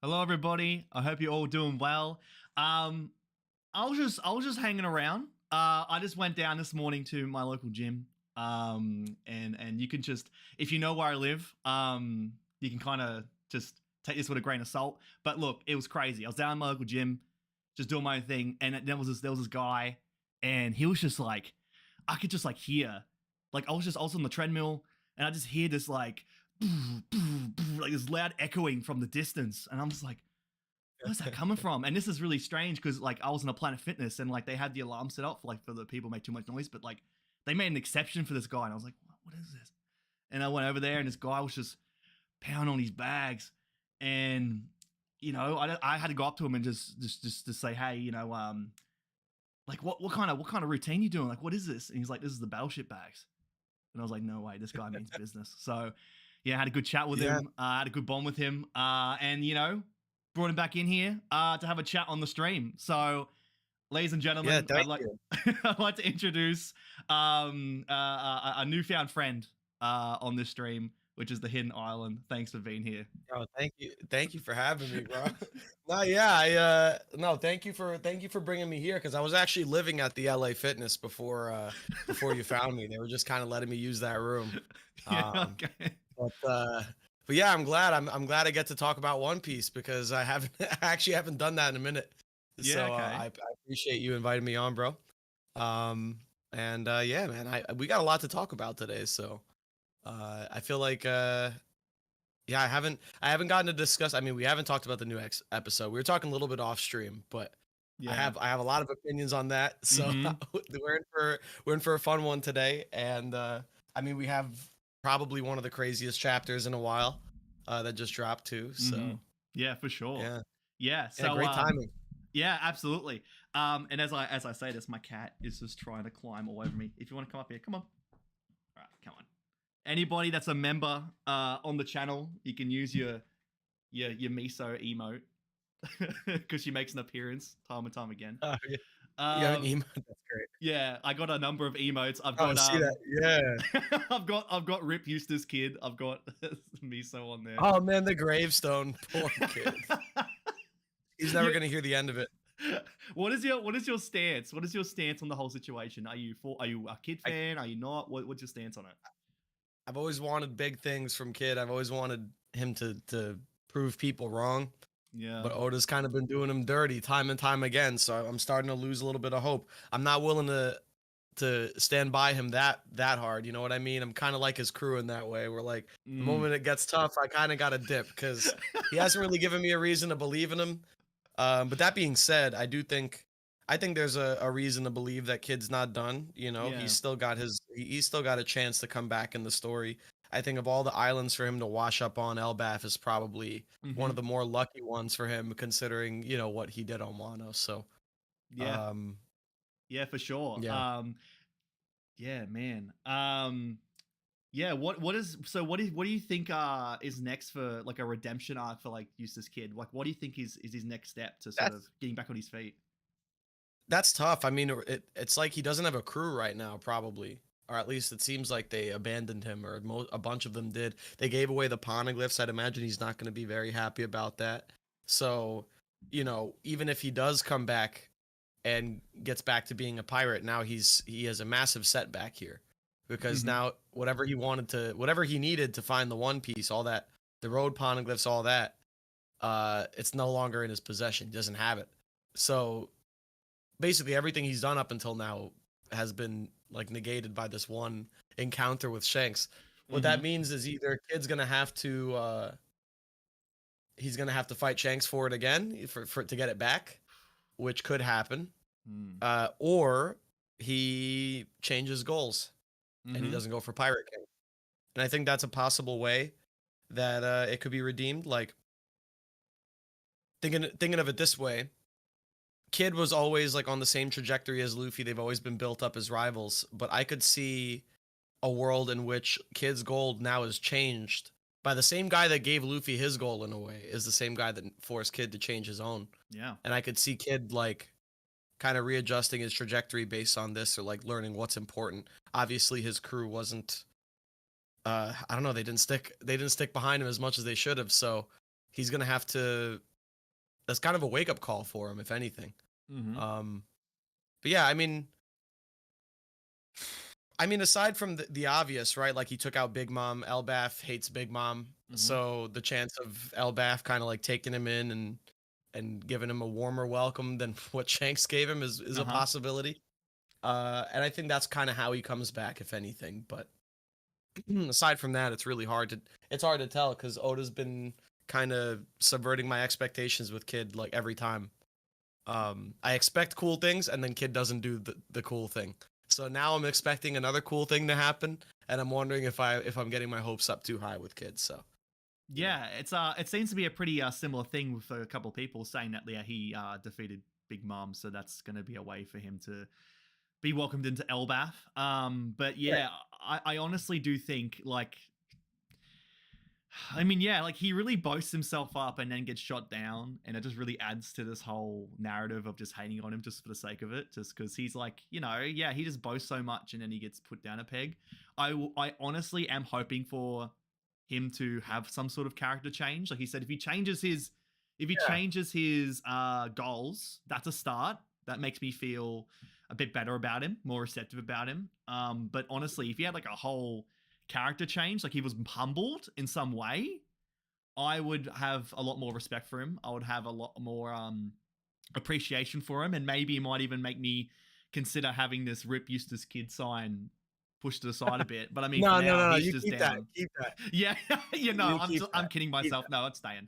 Hello, everybody. I hope you're all doing well. Um, I was just hanging around. I just went down this morning to my local gym. And you can just, if you know where I live, you can kind of just take this with a grain of salt. But look, it was crazy. I was down in my local gym, just doing my own thing, and there was this guy, and he was just like, I could just like hear, like I was on the treadmill, and I just hear this like this loud echoing from the distance, and I'm just like, where's that coming from? And this is really strange because like I was in a Planet Fitness and like they had the alarm set up for like for the people who make too much noise, but like they made an exception for this guy, and I was like, what is this? And I went over there, and this guy was just pounding on his bags, and I had to go up to him and just to say, hey, like what kind of routine you doing? Like, what is this? And he's like, this is the battleship bags. And I was like, no way, this guy means business. So yeah, I had a good chat with Yeah, him. I had a good bond with him. And brought him back in here to have a chat on the stream. So, ladies and yeah, gentlemen, thank you. I'd like to introduce a newfound friend on this stream, which is the Hidden Island. Thanks for being here. Oh, thank you for having me, bro. No, yeah, no, thank you for bringing me here because I was actually living at the LA Fitness before you found me. They were just kind of letting me use that room. Yeah, Um, okay. but yeah, I'm glad I get to talk about One Piece because I haven't I actually haven't done that in a minute. Yeah, So okay. I appreciate you inviting me on, bro. Um, and yeah, man, we got a lot to talk about today. So I feel like yeah, I haven't gotten to discuss. I mean, we haven't talked about the new episode. We were talking a little bit off stream, but I Yeah. have I have a lot of opinions on that. So Mm-hmm. we're in for a fun one today. And I mean, we have probably one of the craziest chapters in a while that just dropped too. Mm-hmm. So Yeah, for sure. yeah, Yeah. yeah, So great timing. yeah, absolutely. And as I say this, my cat is just trying to climb all over me. If you want to come up here, come on. All right, come on. Anybody that's a member on the channel, you can use your miso emote because she makes an appearance time and time again. Yeah, you have an Um, email. That's great. yeah, I got a number of emotes. I've Oh, got see that? Yeah. I've got Rip Eustace Kid. I've got miso on there. Oh man, the gravestone. Poor kid. He's never Yeah. gonna hear the end of it. What is your stance? What is your stance on the whole situation? Are you a Kid I, fan? Are you not? What's your stance on it? I've always wanted big things from Kid. I've always wanted him to prove people wrong. Yeah. But Oda's kind of been doing him dirty time and time again, so I'm starting to lose a little bit of hope. I'm not willing to stand by him that hard. You know what I mean? I'm kind of like his crew in that way. We're like the Mm. moment it gets tough, I kind of got to dip because he hasn't really given me a reason to believe in him. But that being said, I think there's a reason to believe that Kid's not done. You know, Yeah. he's still got a chance to come back in the story. I think of all the islands for him to wash up on, Elbaf is probably one Mm-hmm. of the more lucky ones for him, considering what he did on Wano. So, Yeah. um, Yeah, for sure. yeah, Yeah, man. Yeah. What do you think is next for like a redemption arc for like Eustace Kid? Like, what do you think is his next step to sort of that's getting back on his feet? that's tough. I mean, it's like he doesn't have a crew right now, probably, or at least it seems like they abandoned him, or a bunch of them did. They gave away the poneglyphs. I'd imagine he's not going to be very happy about that. So, even if he does come back and gets back to being a pirate, now he has a massive setback here, because Mm-hmm. now whatever he needed to find the One Piece, all that, the road poneglyphs, all that, it's no longer in his possession. He doesn't have it. So basically everything he's done up until now has been like negated by this one encounter with Shanks. What Mm-hmm. that means is either Kid's gonna have to he's gonna have to fight Shanks for it again for to get it back, which could happen, Mm. or he changes goals and he Mm-hmm. doesn't go for Pirate King. And I think that's a possible way that it could be redeemed. Like thinking of it this way, Kid was always like on the same trajectory as Luffy. They've always been built up as rivals, but I could see a world in which Kid's gold now is changed by the same guy that gave Luffy his goal, in a way, is the same guy that forced Kid to change his own. Yeah. And I could see Kid like kind of readjusting his trajectory based on this, or like learning what's important. Obviously his crew wasn't I don't know, they didn't stick behind him as much as they should have, so he's going to have to that's kind of a wake up call for him, if anything. Mm-hmm. Um, but yeah, I mean, aside from the obvious, right? Like he took out Big Mom. Elbaf hates Big Mom, Mm-hmm. so the chance of Elbaf kind of like taking him in and giving him a warmer welcome than what Shanks gave him is a Uh-huh. possibility. And I think that's kind of how he comes back, if anything. But aside from that, it's hard to tell because Oda's been kind of subverting my expectations with Kid like every time. I expect cool things, and then Kid doesn't do the cool thing. So now I'm expecting another cool thing to happen, and I'm wondering if I'm getting my hopes up too high with Kid. So, you know, Yeah, it seems to be a pretty similar thing with a couple of people saying that yeah he defeated Big Mom, so that's going to be a way for him to be welcomed into Elbath. But right. yeah, I honestly do think like I mean, yeah, like he really boasts himself up and then gets shot down, and it just really adds to this whole narrative of just hating on him just for the sake of it, just because he's like, yeah, he just boasts so much and then he gets put down a peg. I honestly am hoping for him to have some sort of character change. Like he said, if he Yeah. changes his goals, that's a start. That makes me feel a bit better about him, more receptive about him. But honestly, if he had like a whole character change, like he was humbled in some way, I would have a lot more respect for him. I would have a lot more appreciation for him, and maybe it might even make me consider having this Rip Eustace Kid sign pushed to the side a bit. But I mean, for No, no, now, no, no. he's You just keep that. down. Keep that. Yeah, You keep I'm that. kidding Keep myself. that. No, it's staying.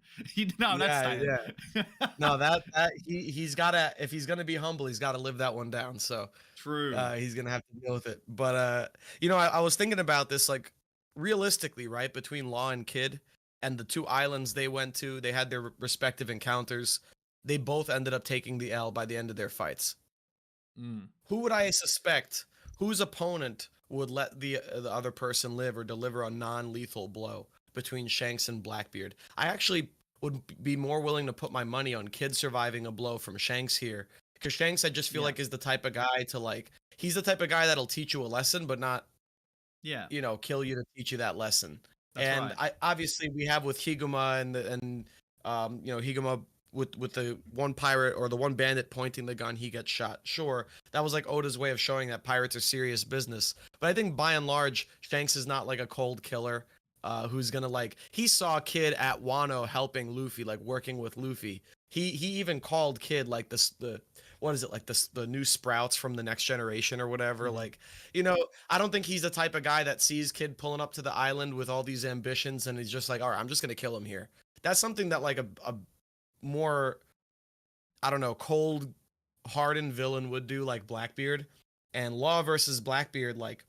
No, that's Yeah, staying. yeah. No, that he's gotta, if he's gonna be humble, he's gotta live that one down. So True. he's gonna have to deal with it. But I was thinking about this like realistically, right? Between Law and Kid and the two islands they went to, they had their respective encounters. They both ended up taking the L by the end of their fights. Mm. Who would I suspect? Whose opponent would let the other person live or deliver a non-lethal blow between Shanks and Blackbeard? I actually would be more willing to put my money on Kid surviving a blow from Shanks here, because Shanks I just feel Yeah. like is the type of guy to like. He's the type of guy that'll teach you a lesson, but not Yeah. kill you to teach you that lesson. That's And right. I obviously we have with Higuma Higuma with the one pirate or the one bandit pointing the gun, he gets shot. Sure, that was like Oda's way of showing that pirates are serious business. But I think by and large, Shanks is not like a cold killer. Who's gonna like he saw Kid at Wano helping Luffy, like working with Luffy. He even called Kid like the what is it, like the new sprouts from the next generation or whatever. Mm-hmm. Like, I don't think he's the type of guy that sees Kid pulling up to the island with all these ambitions and he's just like, all right, I'm just gonna kill him here. That's something that like a more, I don't know, cold hardened villain would do, like Blackbeard. And Law versus Blackbeard, like,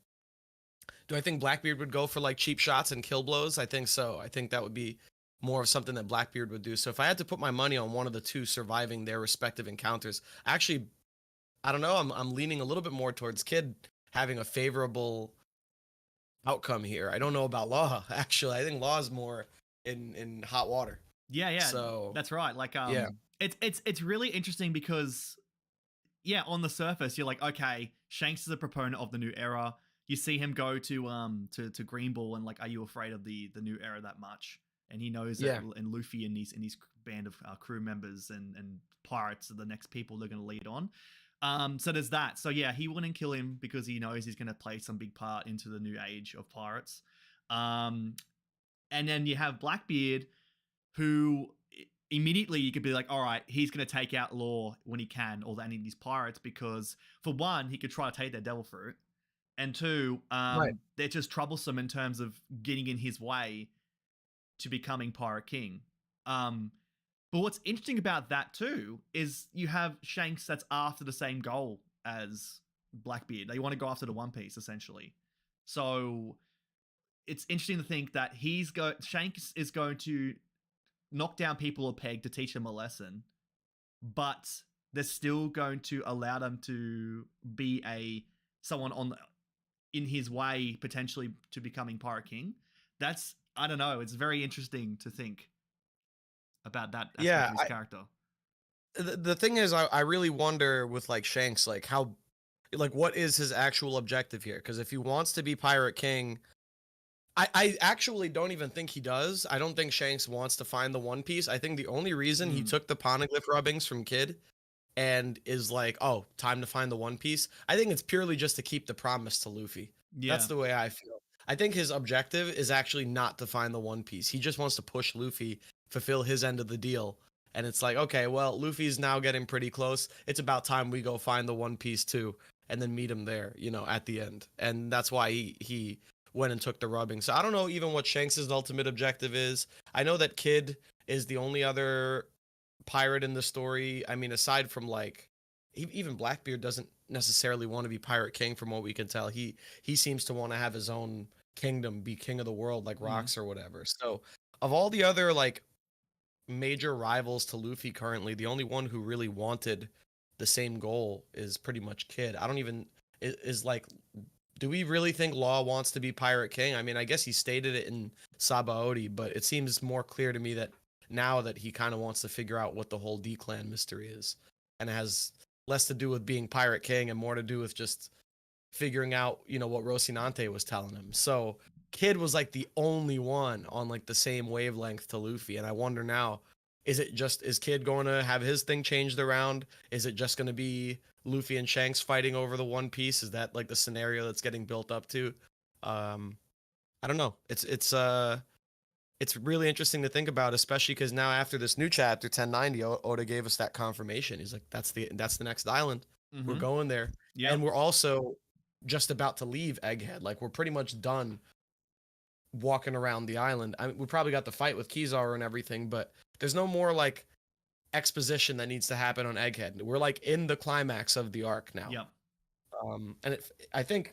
do I think Blackbeard would go for like cheap shots and kill blows? I think so. I think that would be more of something that Blackbeard would do. So if I had to put my money on one of the two surviving their respective encounters, actually, I don't know, I'm leaning a little bit more towards Kid having a favorable outcome here. I don't know about Law, actually. I think Law is more in hot water. Yeah, yeah, So that's right. Like, yeah. it's really interesting because yeah, on the surface, you're like, okay, Shanks is a proponent of the new era. You see him go to Greenball and like, are you afraid of the new era that much? And he knows that Yeah. and Luffy and his band of crew members and pirates are the next people they're going to lead on. So there's that. So yeah, he wouldn't kill him because he knows he's going to play some big part into the new age of pirates. Um, and then you have Blackbeard, who immediately you could be like, all right, he's going to take out Law when he can, or any of these pirates, because for one, he could try to take their devil fruit, and two, Right. they're just troublesome in terms of getting in his way to becoming Pirate King. But what's interesting about that too is you have Shanks that's after the same goal as Blackbeard. They want to go after the One Piece essentially. So it's interesting to think that Shanks is going to knock down people a peg to teach them a lesson, but they're still going to allow them to be someone in his way potentially to becoming Pirate King. That's, I don't know. It's very interesting to think about that aspect Yeah. of his character. The thing is, I really wonder with like Shanks, like how, like what is his actual objective here? Because if he wants to be Pirate King, I actually don't even think he does. I don't think Shanks wants to find the One Piece. I think the only reason he Mm, took the poneglyph rubbings from Kid and is like, "Oh, time to find the One Piece." I think it's purely just to keep the promise to Luffy. That's yeah. the way I feel. I think his objective is actually not to find the One Piece. He just wants to push Luffy, fulfill his end of the deal. And it's like, okay, well, Luffy's now getting pretty close. It's about time we go find the One Piece too, and then meet him there, at the end. And that's why he went and took the rubbing. So I don't know even what Shanks's ultimate objective is. I know that Kid is the only other pirate in the story. I mean, aside from like even Blackbeard doesn't necessarily want to be Pirate King from what we can tell. He seems to want to have his own kingdom, be king of the world like Mm, Rocks or whatever. So, of all the other like major rivals to Luffy currently, the only one who really wanted the same goal is pretty much Kid. I don't even is like do we really think Law wants to be Pirate King? I mean, I guess he stated it in Sabaody, but it seems more clear to me that now that he kind of wants to figure out what the whole D Clan mystery is. And it has less to do with being Pirate King and more to do with just figuring out, what Rocinante was telling him. So Kid was like the only one on like the same wavelength to Luffy. And I wonder now, is Kid going to have his thing changed around? Is it just going to be Luffy and Shanks fighting over the One Piece? Is that like the scenario that's getting built up to? Um, I don't know. It's really interesting to think about, especially because now after this new chapter 1090, Oda gave us that confirmation. He's like, that's the next island. We're mm-hmm. going there, Yep. and we're also just about to leave Egghead. Like we're pretty much done walking around the island. I mean, we probably got the fight with Kizaru and everything, but there's no more like exposition that needs to happen on Egghead. We're like in the climax of the arc now. Yep. And I think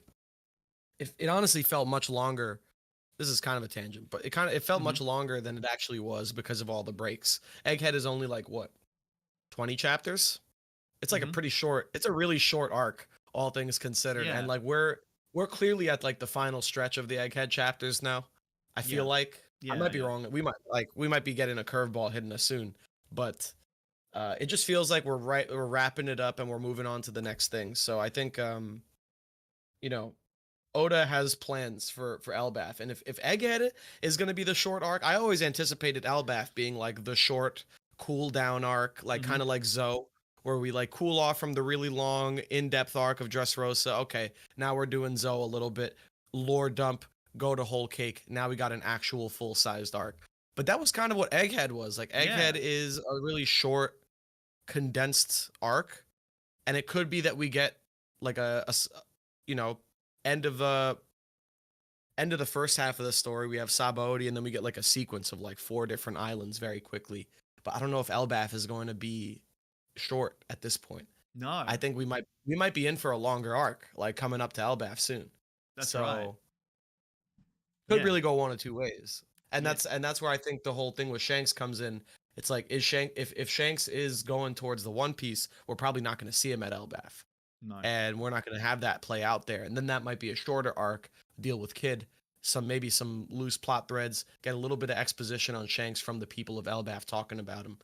it honestly felt much longer. This is kind of a tangent, but it felt Mm-hmm. much longer than it actually was because of all the breaks. Egghead is only like what, 20 chapters? It's like Mm-hmm. it's a really short arc, all things considered. And Yeah. like we're clearly at like the final stretch of the Egghead chapters now. I feel Yeah. like I Yeah. might be Yeah. wrong. We might be getting a curveball hitting us soon, but it just feels like we're wrapping it up and we're moving on to the next thing. So I think you know, Oda has plans for Elbath, and if Egghead is going to be the short arc, I always anticipated Elbath being like the short cool down arc, like Mm-hmm. kind of like Zoe, where we like cool off from the really long in depth arc of Dressrosa. Okay, now we're doing Zoe a little bit, lore dump, go to Whole Cake. Now we got an actual full sized arc, but that was kind of what Egghead was. Like Egghead Yeah. is a really short, condensed arc, and it could be that we get like you know end of the first half of the story, we have Sabaody, and then we get like a sequence of like 4 different islands very quickly. But I don't know if Elbath is going to be short at this point. No, I think we might be in for a longer arc, like coming up to Elbath soon. that's right. So could Yeah. really go one of two ways. And Yeah. that's where I think the whole thing with Shanks comes in. It's like is Shank if Shanks is going towards the One Piece, we're probably not going to see him at Elbath. No. And we're not going to have that play out there. And then that might be a shorter arc, deal with Kid, maybe some loose plot threads, get a little bit of exposition on Shanks from the people of Elbaf talking about him.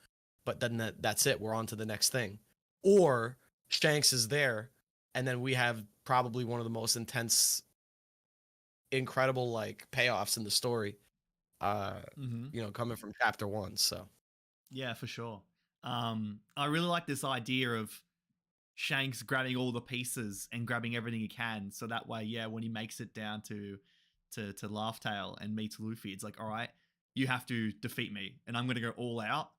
But then that's it. We're on to the next thing. Or Shanks is there, and then we have probably one of the most intense, incredible like payoffs in the story. Mm-hmm. Coming from chapter 1. So Yeah, for sure. I really like this idea of Shanks grabbing all the pieces and grabbing everything he can, so that way, yeah, when he makes it down to Laugh Tale and meets Luffy, it's like, all right, you have to defeat me, and I'm gonna go all out,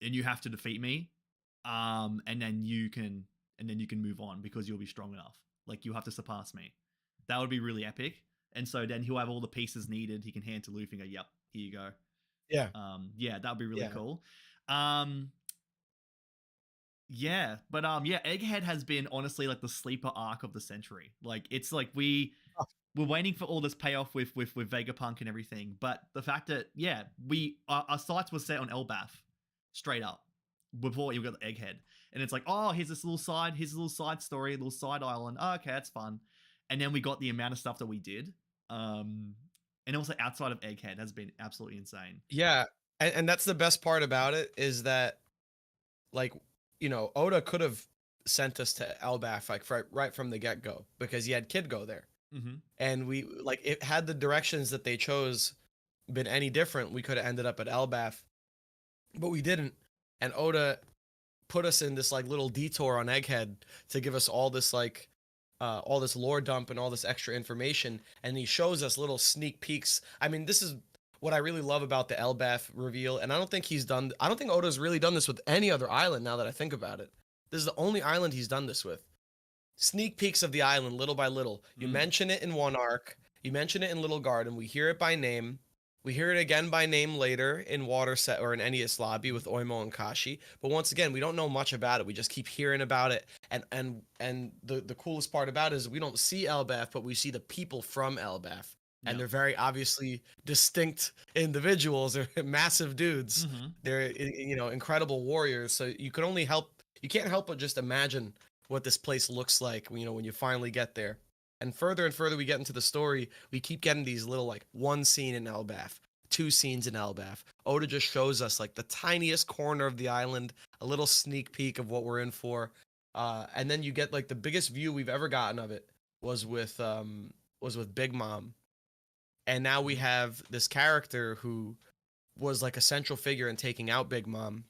and you have to defeat me, and then you can move on because you'll be strong enough. Like you have to surpass me. That would be really epic. And so then he'll have all the pieces needed. He can hand to Luffy and go, "Yep, here you go." yeah, Yeah, that would be really yeah. cool. Yeah, but yeah, Egghead has been honestly like the sleeper arc of the century. Like it's like we're waiting for all this payoff with Vegapunk and everything, but the fact that yeah, our sights were set on Elbath straight up before you got the Egghead, and it's like oh here's a little side story, a little side island. Oh, okay, that's fun, and then we got the amount of stuff that we did, and also outside of Egghead has been absolutely insane. Yeah. And that's the best part about it is that like Oda could have sent us to Elbaf like right from the get go because he had Kid go there. Hmm. And we like it had the directions that they chose been any different, we could have ended up at Elbath, but we didn't. And Oda put us in this like little detour on Egghead to give us all this lore dump and all this extra information, and he shows us little sneak peeks. I mean, this is what I really love about the Elbath reveal, and I don't think Oda's really done this with any other island now that I think about it. This is the only island he's done this with. Sneak peeks of the island little by little. You Mm. mention it in one arc, you mention it in Little Garden, we hear it by name. We hear it again by name later in Water Set or in Enies Lobby with Oimo and Kashi. But once again, we don't know much about it. We just keep hearing about it. And the coolest part about it is we don't see Elbath, but we see the people from Elbath. And Yeah. they're very obviously distinct individuals. They're massive dudes. Hmm. They're incredible warriors. So you can't help but just imagine what this place looks like, when you finally get there. And further we get into the story, we keep getting these little like one scene in Elbath, two scenes in Elbath. Oda just shows us like the tiniest corner of the island, a little sneak peek of what we're in for. And then you get like the biggest view we've ever gotten of it was with Big Mom. And now we have this character who was like a central figure in taking out Big Mom.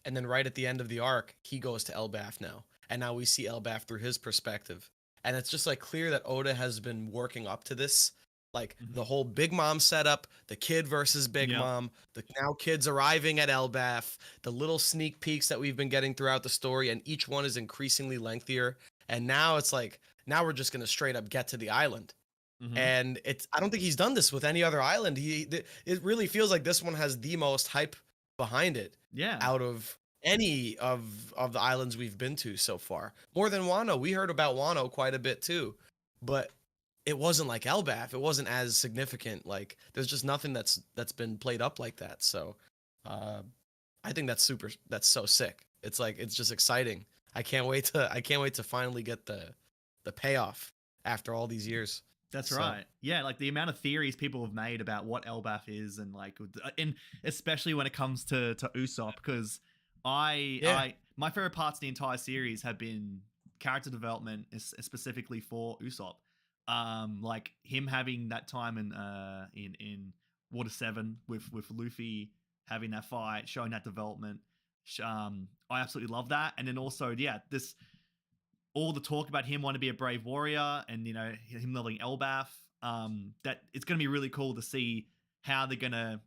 And then right at the end of the arc, he goes to Elbath now. And now we see Elbath through his perspective. And it's just like clear that Oda has been working up to this. Like the whole Big Mom setup, the kid versus Big Yep. Mom, the now kids arriving at Elbath, the little sneak peeks that we've been getting throughout the story, and each one is increasingly lengthier. And now it's like, now we're just gonna straight up get to the island. Hmm. And I don't think he's done this with any other island. It really feels like this one has the most hype behind it Yeah. out of any of the islands we've been to so far. More than Wano. We heard about Wano quite a bit too, but it wasn't like Elbath. It wasn't as significant. Like there's just nothing that's been played up like that. So I think that's so sick. It's like it's just exciting. I can't wait to finally get the payoff after all these years. That's So right. Yeah, like the amount of theories people have made about what Elbath is, and like, and especially when it comes to Usopp, because yeah. my favorite parts of the entire series have been character development, specifically for Usopp. Like him having that time in Water 7 with Luffy having that fight, showing that development. I absolutely love that, and then also, yeah, this all the talk about him wanting to be a brave warrior and him leveling Elbath. That it's going to be really cool to see how they're going to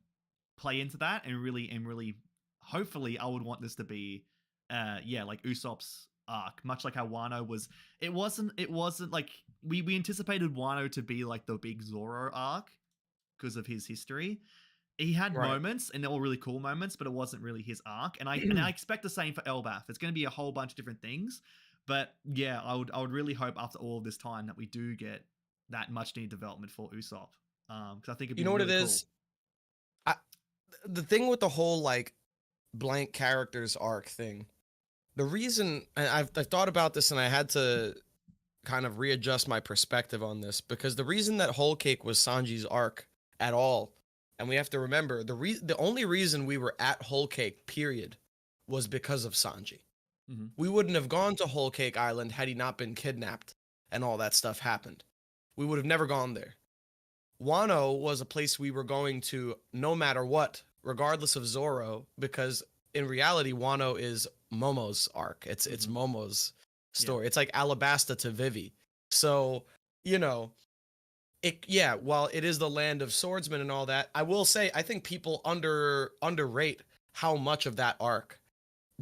play into that, and really hopefully I would want this to be yeah, like Usopp's arc, much like how Wano was. It wasn't like we anticipated Wano to be like the big Zoro arc because of his history. He had Right. moments, and they were really cool moments, but it wasn't really his arc. And I expect the same for Elbath. It's going to be a whole bunch of different things, but yeah, I would really hope after all of this time that we do get that much needed development for Usopp, because I think it'd You be know what it really cool. is? I, the thing with the whole like blank characters arc thing, the reason, and I've thought about this and I had to kind of readjust my perspective on this, because the reason that Whole Cake was Sanji's arc at all, and we have to remember the only reason we were at Whole Cake period was because of Sanji. Hmm. We wouldn't have gone to Whole Cake Island had he not been kidnapped and all that stuff happened. We would have never gone there. Wano was a place we were going to no matter what, regardless of Zoro, because in reality, Wano is Momo's arc. It's Hmm. Momo's Yeah. story. It's like Alabasta to Vivi. So, you know, while it is the land of swordsmen and all that, I will say I think people underrate how much of that arc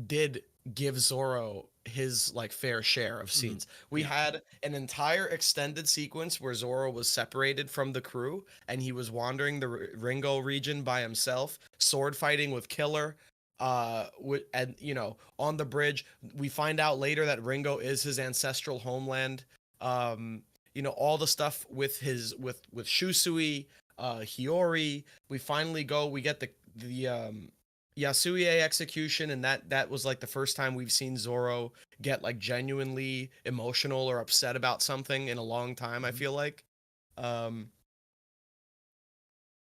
did give Zoro his like fair share of Hmm. scenes. We Yeah. had an entire extended sequence where Zoro was separated from the crew and he was wandering the Ringo region by himself, sword fighting with Killer. And on the bridge, we find out later that Ringo is his ancestral homeland. All the stuff with with Shusui, Hiyori. We get the Yasuie execution, and that was like the first time we've seen Zoro get like genuinely emotional or upset about something in a long time, I Hmm. feel like. Um,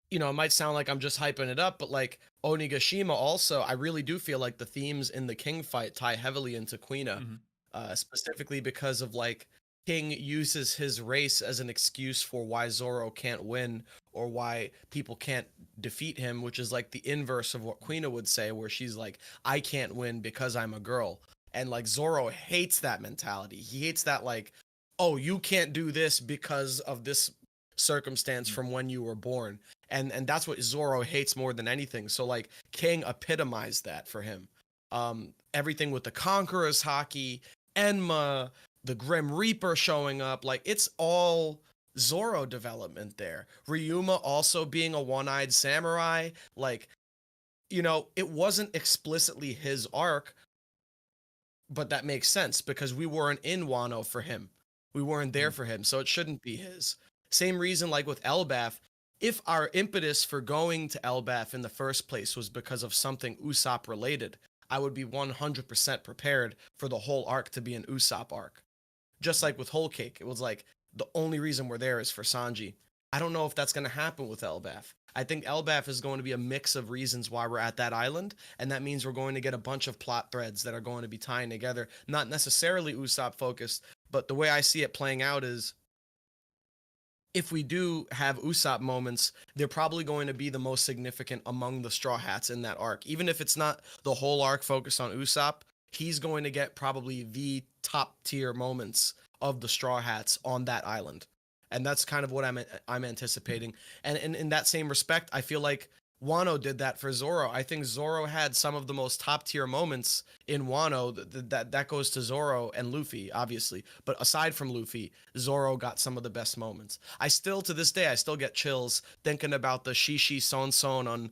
it might sound like I'm just hyping it up, but like Onigashima also, I really do feel like the themes in the King fight tie heavily into Kuina, Hmm. specifically because of like King uses his race as an excuse for why Zoro can't win or why people can't defeat him, which is like the inverse of what Quina would say, where she's like, I can't win because I'm a girl. And like Zoro hates that mentality. He hates that, like, oh, you can't do this because of this circumstance from when you were born. And that's what Zoro hates more than anything. So like King epitomized that for him. Everything with the Conqueror's Haki, Enma, the Grim Reaper showing up, like it's all Zoro development there. Ryuma also being a one-eyed samurai, like, you know, it wasn't explicitly his arc, but that makes sense because we weren't in Wano for him. We weren't there for him, so it shouldn't be his. Same reason like with Elbaf, if our impetus for going to Elbaf in the first place was because of something Usopp related, I would be 100% prepared for the whole arc to be an Usopp arc. Just like with Whole Cake, it was like the only reason we're there is for Sanji. I don't know if that's going to happen with Elbaf. I think Elbaf is going to be a mix of reasons why we're at that island, and that means we're going to get a bunch of plot threads that are going to be tying together, not necessarily Usopp focused, but the way I see it playing out is if we do have Usopp moments, they're probably going to be the most significant among the Straw Hats in that arc. Even if it's not the whole arc focused on Usopp, he's going to get probably the top tier moments of the Straw Hats on that island. And that's kind of what I'm anticipating. And in that same respect, I feel like Wano did that for Zoro. I think Zoro had some of the most top tier moments in Wano. That goes to Zoro and Luffy, obviously. But aside from Luffy, Zoro got some of the best moments. I still, to this day, I still get chills thinking about the Shishi Son Son on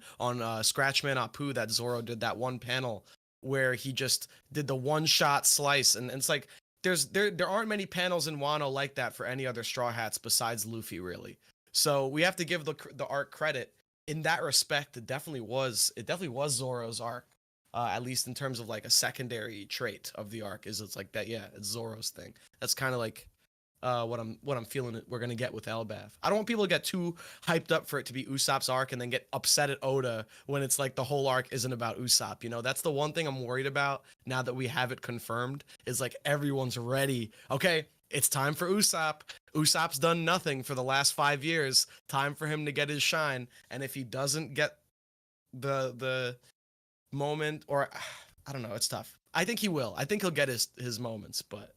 Scratchman Apu that Zoro did, that one panel where he just did the one shot slice, and it's like there aren't many panels in Wano like that for any other Straw Hats besides Luffy, really. So we have to give the arc credit in that respect. It definitely was Zoro's arc, at least in terms of like a secondary trait of the arc. Is it's like that? Yeah, it's Zoro's thing. That's kind of like what I'm feeling we're gonna get with Elbaf. I don't want people to get too hyped up for it to be Usopp's arc and then get upset at Oda when it's like the whole arc isn't about Usopp. You know, that's the one thing I'm worried about now that we have it confirmed, is like everyone's ready. Okay, it's time for Usopp. Usopp's done nothing for the last 5 years. Time for him to get his shine. And if he doesn't get the moment, or I don't know, it's tough. I think he will. I think he'll get his moments, but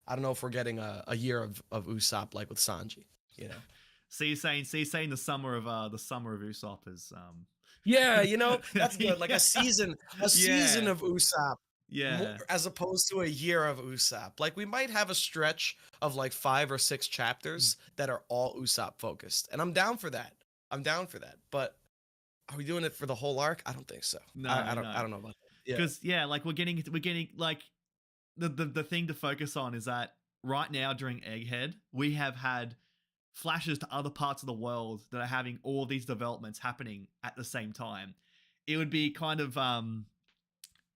I don't know if we're getting a year of Usopp like with Sanji, you know. So you're saying the summer of Usopp is Yeah, you know, that's good. Like yeah. a season Yeah. of Usopp, Yeah. as opposed to a year of Usopp. Like we might have a stretch of like 5 or 6 chapters that are all Usopp focused, and I'm down for that. I'm down for that. But are we doing it for the whole arc? I don't think so. No, I don't no. I don't know about that. Yeah. Because yeah, like we're getting like the thing to focus on is that right now during Egghead, we have had flashes to other parts of the world that are having all these developments happening at the same time. It would be kind of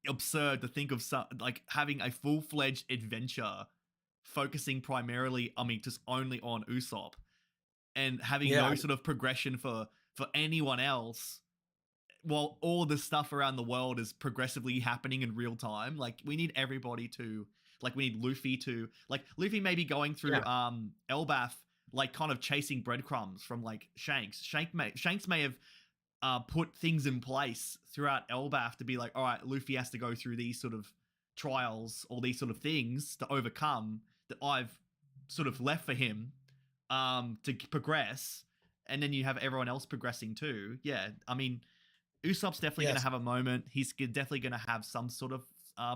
absurd to think of like having a full-fledged adventure focusing primarily, I mean, just only on Usopp, and having Yeah. no sort of progression for anyone else, while all this stuff around the world is progressively happening in real time. Like we need everybody to, like we need Luffy to, like Luffy may be going through Elbaf, like kind of chasing breadcrumbs from like Shanks. Shanks may have put things in place throughout Elbaf to be like, all right, Luffy has to go through these sort of trials or these sort of things to overcome that I've sort of left for him to progress. And then you have everyone else progressing too. Yeah, I mean, Usopp's definitely going to have a moment. He's definitely going to have some sort of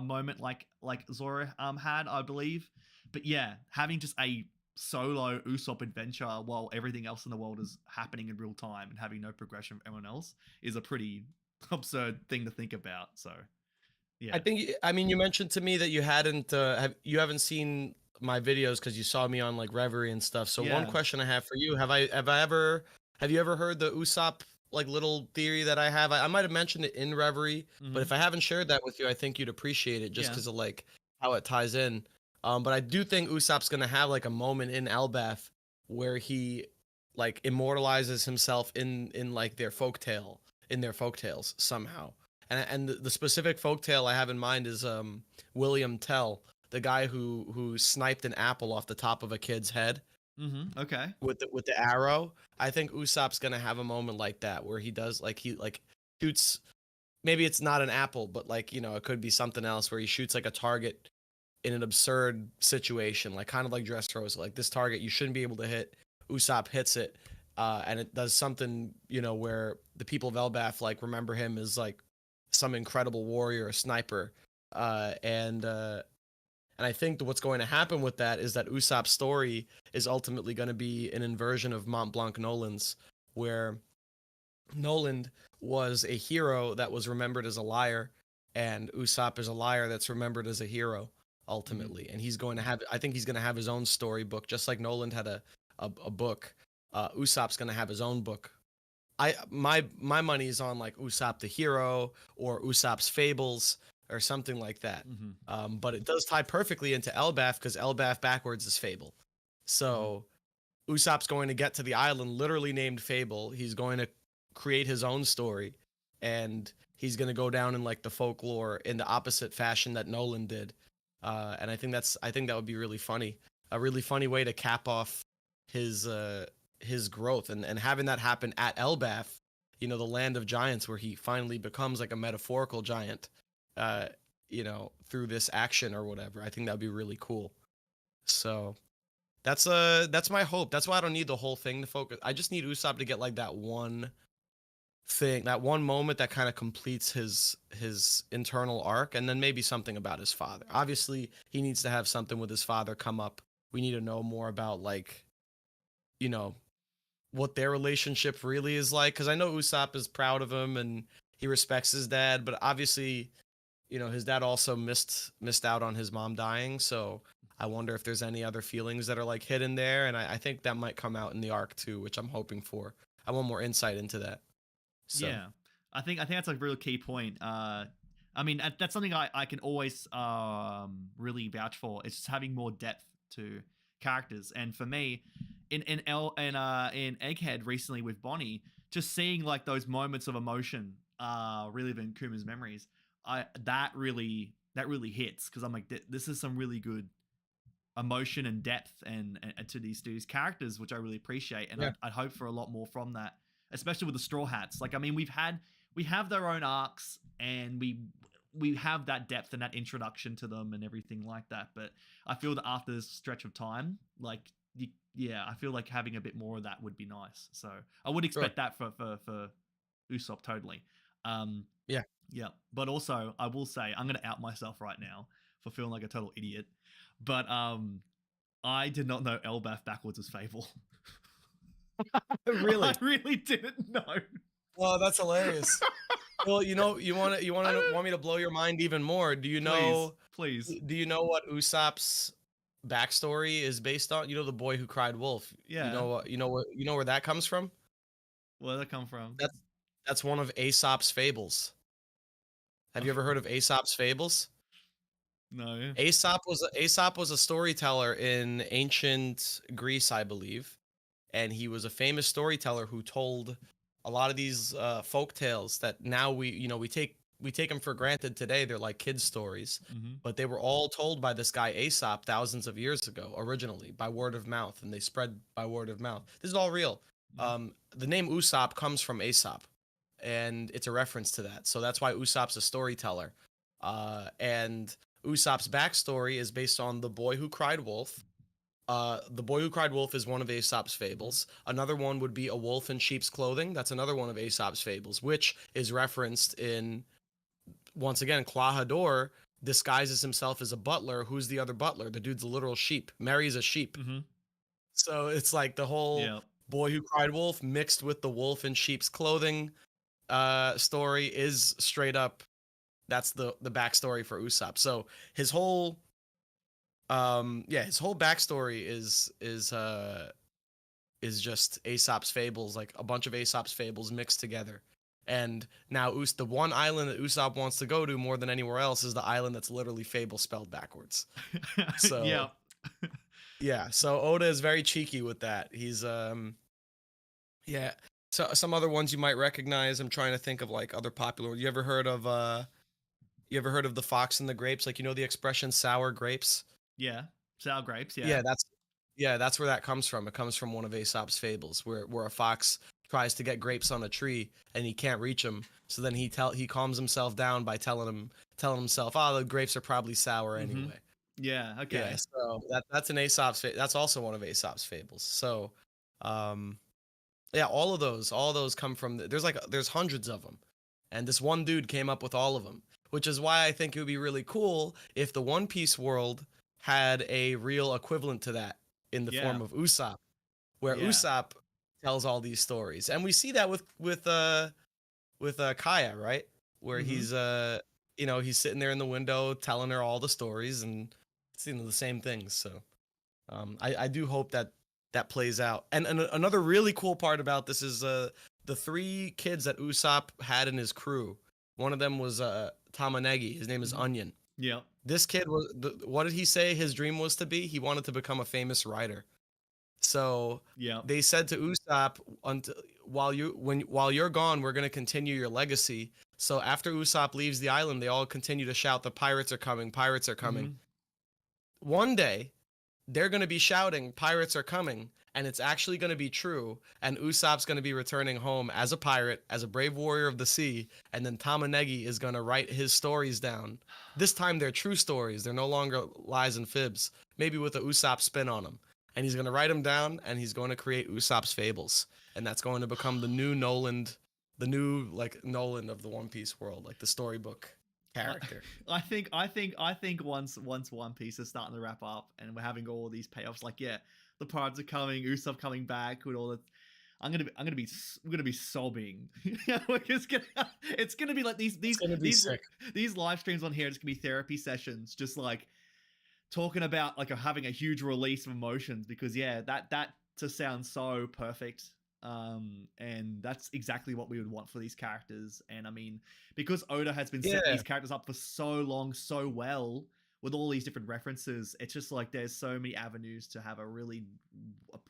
moment like Zoro had, I believe. But yeah, having just a solo Usopp adventure while everything else in the world is happening in real time and having no progression from everyone else is a pretty absurd thing to think about. So yeah, I think, I mean, you mentioned to me that you haven't seen my videos because you saw me on like Reverie and stuff. So one Yeah. question I have for you: have you ever heard the Usopp like little theory that I have? I might have mentioned it in Reverie, but if I haven't shared that with you, I think you'd appreciate it just Yeah. because of like how it ties in. But I do think Usopp's gonna have like a moment in Elbaf where he like immortalizes himself in like their folktales somehow. And the specific folktale I have in mind is William Tell, the guy who sniped an apple off the top of a kid's head Okay. with the arrow. I think Usopp's gonna have a moment like that where he does like he like shoots. Maybe it's not an apple, but like it could be something else where he shoots like a target in an absurd situation, like kind of like Dressrosa. Like this target you shouldn't be able to hit. Usopp hits it, and it does something where the people of Elbaf like remember him as like some incredible warrior, a sniper, and I think that what's going to happen with that is that Usopp's story is ultimately going to be an inversion of Mont Blanc Nolan's, where Noland was a hero that was remembered as a liar, and Usopp is a liar that's remembered as a hero ultimately. And he's going to have, I think he's going to have his own storybook, just like Noland had a book. Usopp's going to have his own book. My money is on like Usopp the hero or Usopp's fables or something like that. But it does tie perfectly into Elbaf because Elbaf backwards is fable. So Usopp's going to get to the island literally named Fable. He's going to create his own story, and he's going to go down in like the folklore in the opposite fashion that Nolan did. And I think that would be really funny. A really funny way to cap off his growth and having that happen at Elbaf, the land of giants where he finally becomes like a metaphorical giant, through this action or whatever. I think that would be really cool. So that's my hope. That's why I don't need the whole thing to focus. I just need Usopp to get like that one thing, that one moment that kind of completes his internal arc, and then maybe something about his father. Obviously, he needs to have something with his father come up. We need to know more about like, what their relationship really is like, because I know Usopp is proud of him and he respects his dad, but obviously, his dad also missed out on his mom dying, so I wonder if there's any other feelings that are like hidden there, and I think that might come out in the arc too, which I'm hoping for. I want more insight into that. So Yeah, I think that's a real key point. I mean that's something I can always really vouch for. It's just having more depth to characters, and for me, in Egghead recently with Bonnie, just seeing like those moments of emotion, reliving Kuma's memories, that really hits because I'm like, this is some really good emotion and depth and to these characters, which I really appreciate, and yeah, I'd hope for a lot more from that, especially with the Straw Hats. Like, I mean, we have their own arcs, and we have that depth and that introduction to them and everything like that. But I feel that after this stretch of time, like, yeah, I feel like having a bit more of that would be nice. So I would sure, expect that for Usopp totally. Um, yeah. yeah, but also I will say I'm gonna out myself right now for feeling like a total idiot. But I did not know Elbaf backwards was Fable. I Really? really didn't know. Oh, that's hilarious. Well, want me to blow your mind even more? Please, please. Do you know what Usopp's backstory is based on? The boy who cried wolf. Yeah, You know where that comes from? where did that come from? That's that's one of Aesop's fables. Have you ever heard of Aesop's fables? No. Aesop was a storyteller in ancient Greece, I believe, and he was a famous storyteller who told a lot of these folk tales that now we take them for granted today. They're like kids stories, Mm-hmm. but they were all told by this guy Aesop thousands of years ago, originally by word of mouth, and they spread by word of mouth. This is all real. The name Usopp comes from Aesop, and it's a reference to that. So that's why Usopp's a storyteller. And Usopp's backstory is based on the boy who cried wolf. The Boy Who Cried Wolf is one of Aesop's fables. Another one would be A Wolf in Sheep's Clothing. That's another one of Aesop's fables, which is referenced in, once again, Klahadore disguises himself as a butler. Who's the other butler? The dude's a literal sheep. Mary's a sheep. Mm-hmm. So it's like the whole Yeah. Boy Who Cried Wolf mixed with the wolf in sheep's clothing story is straight up, that's the backstory for Usopp. So his whole his whole backstory is just Aesop's fables, like a bunch of Aesop's fables mixed together. And now the one island that Usopp wants to go to more than anywhere else is the island that's literally fable spelled backwards. So Yeah. yeah, so Oda is very cheeky with that. He's yeah. So some other ones you might recognize. I'm trying to think of like other popular. You ever heard of You ever heard of the fox and the grapes? Like, you know the expression sour grapes? Yeah, sour grapes. Yeah. Yeah, that's where that comes from. It comes from one of Aesop's fables, where a fox tries to get grapes on a tree and he can't reach them. So then he calms himself down by telling himself, "Oh, the grapes are probably sour Mm-hmm. anyway." Yeah. Yeah, Okay. so that's an that's also one of Aesop's fables. So, um, yeah, all of those come from there's hundreds of them, and this one dude came up with all of them, which is why I think it would be really cool if the One Piece world had a real equivalent to that in the Yeah. form of Usopp, where Yeah. Usopp tells all these stories, and we see that with Kaya, right? Where Mm-hmm. he's sitting there in the window telling her all the stories and seeing the same things. So I do hope that that plays out. And another really cool part about this is the three kids that Usopp had in his crew. One of them was Tamanegi. His name is Mm-hmm. Onion. Yep. This kid what did he say his dream was to be? He wanted to become a famous writer. So Yep. they said to Usopp, until while you're gone, we're gonna continue your legacy. So after Usopp leaves the island, they all continue to shout, "The pirates are coming! Pirates are coming!" Mm-hmm. One day, they're gonna be shouting, "Pirates are coming!" and it's actually gonna be true. And Usopp's gonna be returning home as a pirate, as a brave warrior of the sea. And then Tamanegi is gonna write his stories down. This time they're true stories. They're no longer lies and fibs. Maybe with a Usopp spin on them. And he's gonna write them down, and he's going to create Usopp's fables, and that's going to become the new Noland, the new like Noland of the One Piece world, like the storybook I, character. I think once One Piece is starting to wrap up and we're having all these payoffs, like yeah, the pirates are coming, Usopp coming back with all the. I'm gonna be sobbing. It's gonna be like these It's these gonna be these sick. these live streams on here. It's gonna be therapy sessions, just like talking about like having a huge release of emotions because yeah, that just sounds so perfect. And that's exactly what we would want for these characters. And I mean, because Oda has been setting Yeah. these characters up for so long so well with all these different references, it's just like there's so many avenues to have a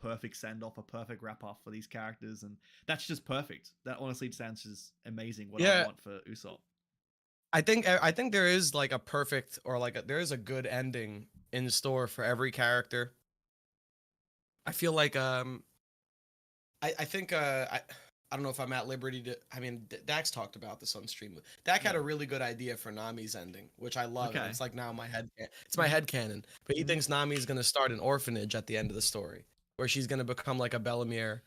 perfect send off, a perfect wrap up for these characters, and that's just perfect. That honestly sounds just amazing. What I would Yeah, want for Usopp. I think there is like a perfect or there is a good ending in store for every character. I feel like I think I don't know if I'm at liberty to. I mean, Dax talked about this on stream. Dak had Yeah. a really good idea for Nami's ending, which I love, and Okay. it's like now my head. It's my Mm-hmm. head canon. But he Mm-hmm. thinks Nami's gonna start an orphanage at the end of the story, where she's gonna become like a Bellemere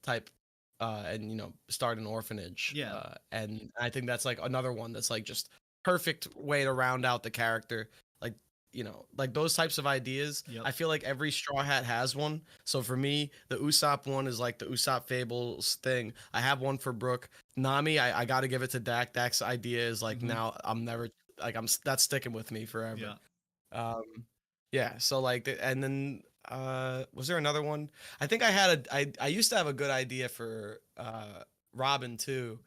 type, and start an orphanage. Yeah. And I think that's like another one that's like just perfect way to round out the character. Like like those types of ideas. Yep. I feel like every Straw Hat has one. So for me, the Usopp one is like the Usopp Fables thing. I have one for Brook. Nami, I got to give it to Dak. Dak's idea is like Mm-hmm. now I'm never like that's sticking with me forever. Yeah. Um, yeah. So like, and then was there another one? I think I had I used to have a good idea for Robin too.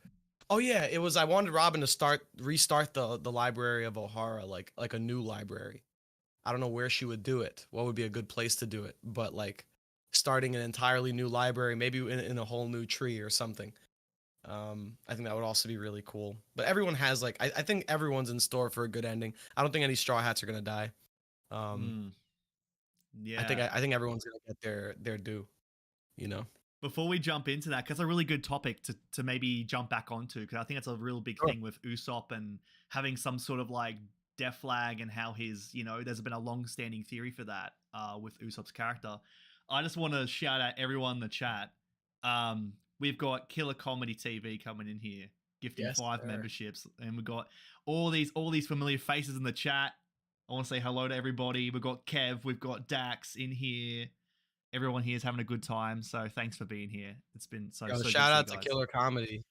Oh yeah, it was I wanted Robin to restart the library of O'Hara like a new library. I don't know where she would do it. What would be a good place to do it? But like starting an entirely new library, maybe in a whole new tree or something. I think that would also be really cool. But everyone has like I think everyone's in store for a good ending. I don't think any Straw Hats are gonna die. Um, Mm. I think Yeah. I think everyone's gonna get their due. You know. Before we jump into that, because it's a really good topic to maybe jump back onto, because I think it's a real big Sure. thing with Usopp and having some sort of like death flag and how there's been a long standing theory for that with Usopp's character. I just want to shout out everyone in the chat. We've got Killer Comedy TV coming in here, gifting Yes, 5 sir. memberships, and we've got all these familiar faces in the chat. I want to say hello to everybody. We've got Kev, we've got Dax in here. Everyone here is having a good time, so thanks for being here. It's been so Yo, so good to shout see you out to guys. Killer Comedy,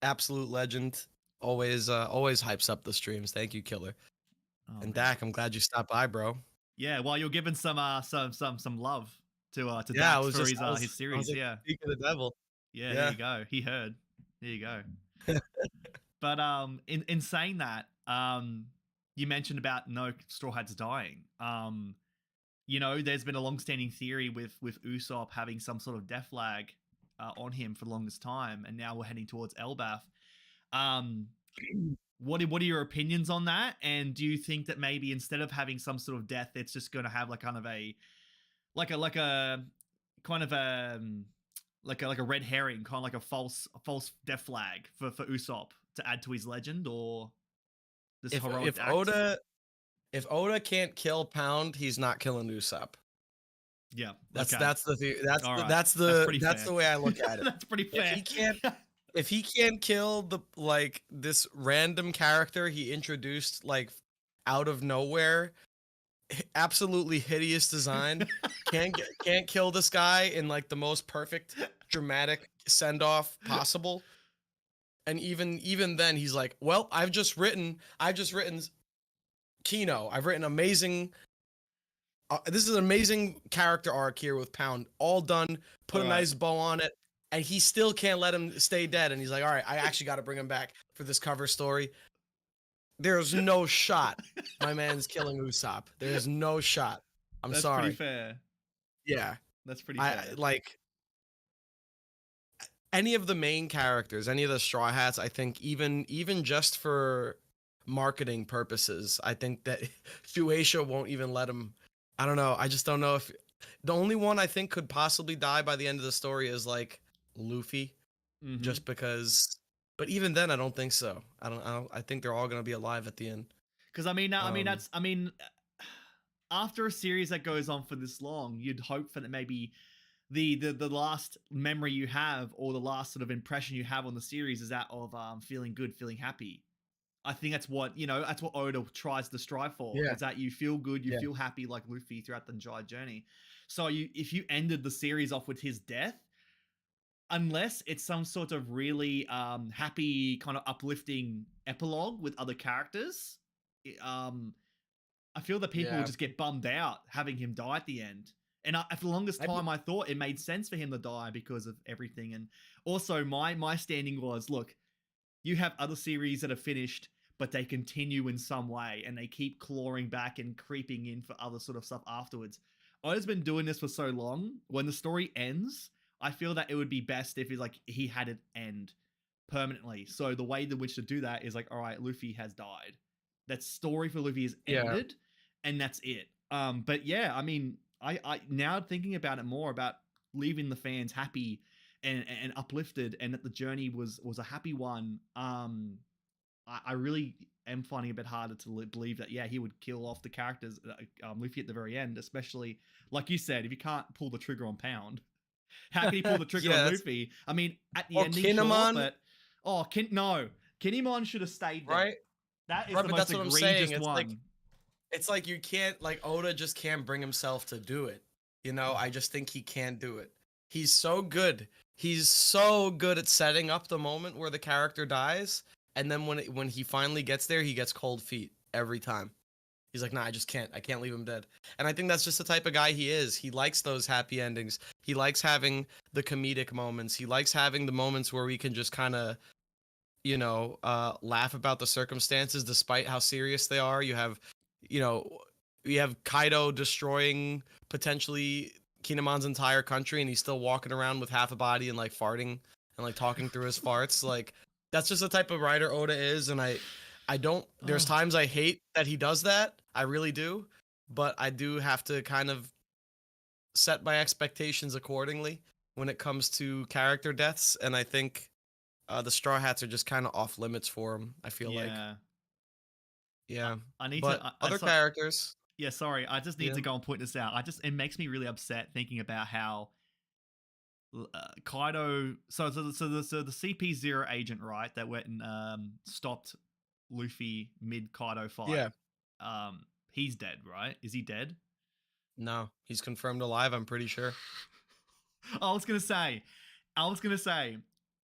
absolute legend. Always hypes up the streams. Thank you, Killer. Oh And man, Dak, I'm glad you stopped by, bro. yeah. Well, you're giving some love to Yeah, Dax for his I was series. like Yeah, speak of the devil. yeah. Here Yeah. you go. He heard. Here you go. But in saying that, you mentioned about no Straw Hats dying. There's been a long-standing theory with Usopp having some sort of death flag on him for the longest time, and now we're heading towards Elbath. Um, what are your opinions on that? And do you think that maybe instead of having some sort of death, it's just going to have like kind of a like a kind of a like a red herring, kind of like a false death flag for Usopp to add to his legend or this If heroic if act? Oda if Oda can't kill Pound, he's not killing Usopp. Yeah. That's Okay. that's the the- that's All the right. that's That's the pretty that's fair. the way I look at it. That's pretty If fair. he can't if he can't kill the like this random character he introduced like out of nowhere, absolutely hideous design, can't kill this guy in like the most perfect dramatic send off possible. And even then he's like, well, I've just written Kino. I've written amazing. This is an amazing character arc here with Pound, all done. Put All a right. nice bow on it, and he still can't let him stay dead. And he's like, all right, I actually got to bring him back for this cover story. There's no shot my man's killing Usopp. There's no shot. I'm That's pretty sorry. fair. Yeah, That's pretty I fair. like any of the main characters, any of the Straw Hats. I think even just for marketing purposes, I think that Shueisha won't even let him. I don't know. I just don't know if the only one I think could possibly die by the end of the story is like Luffy, Mm-hmm. just because. But even then, I don't think so. I don't. I think they're all gonna be alive at the end. Because Um, I mean, after a series that goes on for this long, you'd hope for that maybe the last memory you have or the last sort of impression you have on the series is that of feeling good, feeling happy. I think that's what that's what Oda tries to strive for. yeah, Is that you feel good, you yeah, feel happy like Luffy throughout the entire journey. So if you ended the series off with his death, unless it's some sort of really happy kind of uplifting epilogue with other characters, um I feel that people would yeah. just get bummed out having him die at the end. And for the longest I time, I thought it made sense for him to die because of everything. And also, my standing was, look, you have other series that are finished, but they continue in some way, and they keep clawing back and creeping in for other sort of stuff afterwards. Oda's been doing this for so long. When the story ends, I feel that it would be best if he had it end permanently. So the way in which to do that is like, all right, Luffy has died. That story for Luffy is yeah. ended, and that's it. But yeah, I mean, I now thinking about it more about leaving the fans happy and uplifted, and that the journey was a happy one. I really am finding it a bit harder to believe that he would kill off the characters Luffy at the very end, especially like you said, if you can't pull the trigger on Pound, how can he pull the trigger on Yeah, that's Luffy? I mean, at the or ending, sure, Kinemon, but no, Kinemon should have stayed there. right? That is Right, the but most that's what I'm saying. egregious one. It's like you can't like Oda just can't bring himself to do it. You know, I just think he can't do it. He's so good. He's so good at setting up the moment where the character dies, and then when he finally gets there, he gets cold feet every time. He's like, "Nah, I just can't. I can't leave him dead." And I think that's just the type of guy he is. He likes those happy endings. He likes having the comedic moments. He likes having the moments where we can just kind of laugh about the circumstances despite how serious they are. You know, we have Kaido destroying potentially Kinemon's entire country, and he's still walking around with half a body and like farting and like talking through his farts. Like that's just the type of writer Oda is, and I don't. There's Oh, times I hate that he does that. I really do, but I do have to kind of set my expectations accordingly when it comes to character deaths, and I think the Straw Hats are just kind of off limits for him. I feel like, yeah. yeah, I need to. but other characters, Yeah, sorry. I just need yeah, to go and point this out. It makes me really upset thinking about how Kaido. So the CP0 agent, right, that went and stopped Luffy mid Kaido fight. yeah. He's dead, right? Is he dead? No, he's confirmed alive. I'm pretty sure. I was gonna say,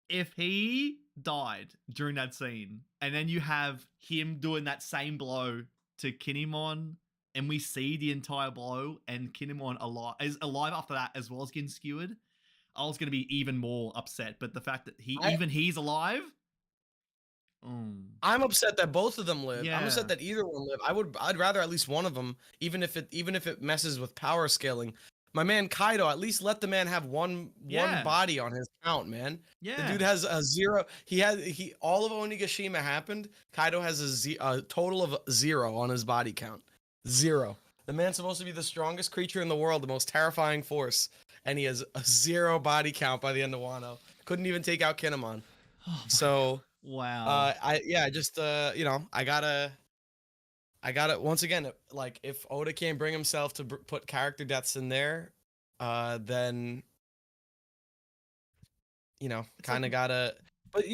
if he died during that scene, and then you have him doing that same blow to Kinemon, and we see the entire blow, and Kinemon is alive after that as well as getting skewered, I was gonna be even more upset. But the fact that I he's alive, mm, I'm upset that both of them live. I'm upset yeah, that either one live. I'd rather at least one of them, even if it messes with power scaling. My man Kaido, at least let the man have one Yeah. body on his count, man. The dude Yeah. has a 0. He all of Onigashima happened. Kaido has a total of 0 on his body count. 0. The man's supposed to be the strongest creature in the world, the most terrifying force, and he has a 0 body count by the end of Wano. Couldn't even take out Kinemon. Oh my god. So, Wow. I just I gotta once again, like, if Oda can't bring himself to put character deaths in there, then It's like kind of gotta. But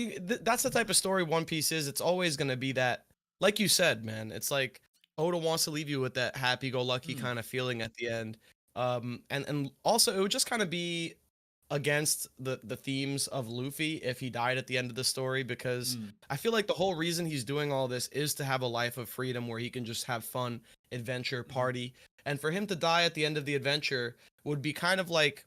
that's the type of story One Piece is. It's always gonna be that, like you said, man. It's like Oda wants to leave you with that happy-go-lucky mm, kind of feeling at the end. And also it would just kind of be against the themes of Luffy if he died at the end of the story, because mm, I feel like the whole reason he's doing all this is to have a life of freedom where he can just have fun, adventure, mhm, party. And for him to die at the end of the adventure would be kind of like,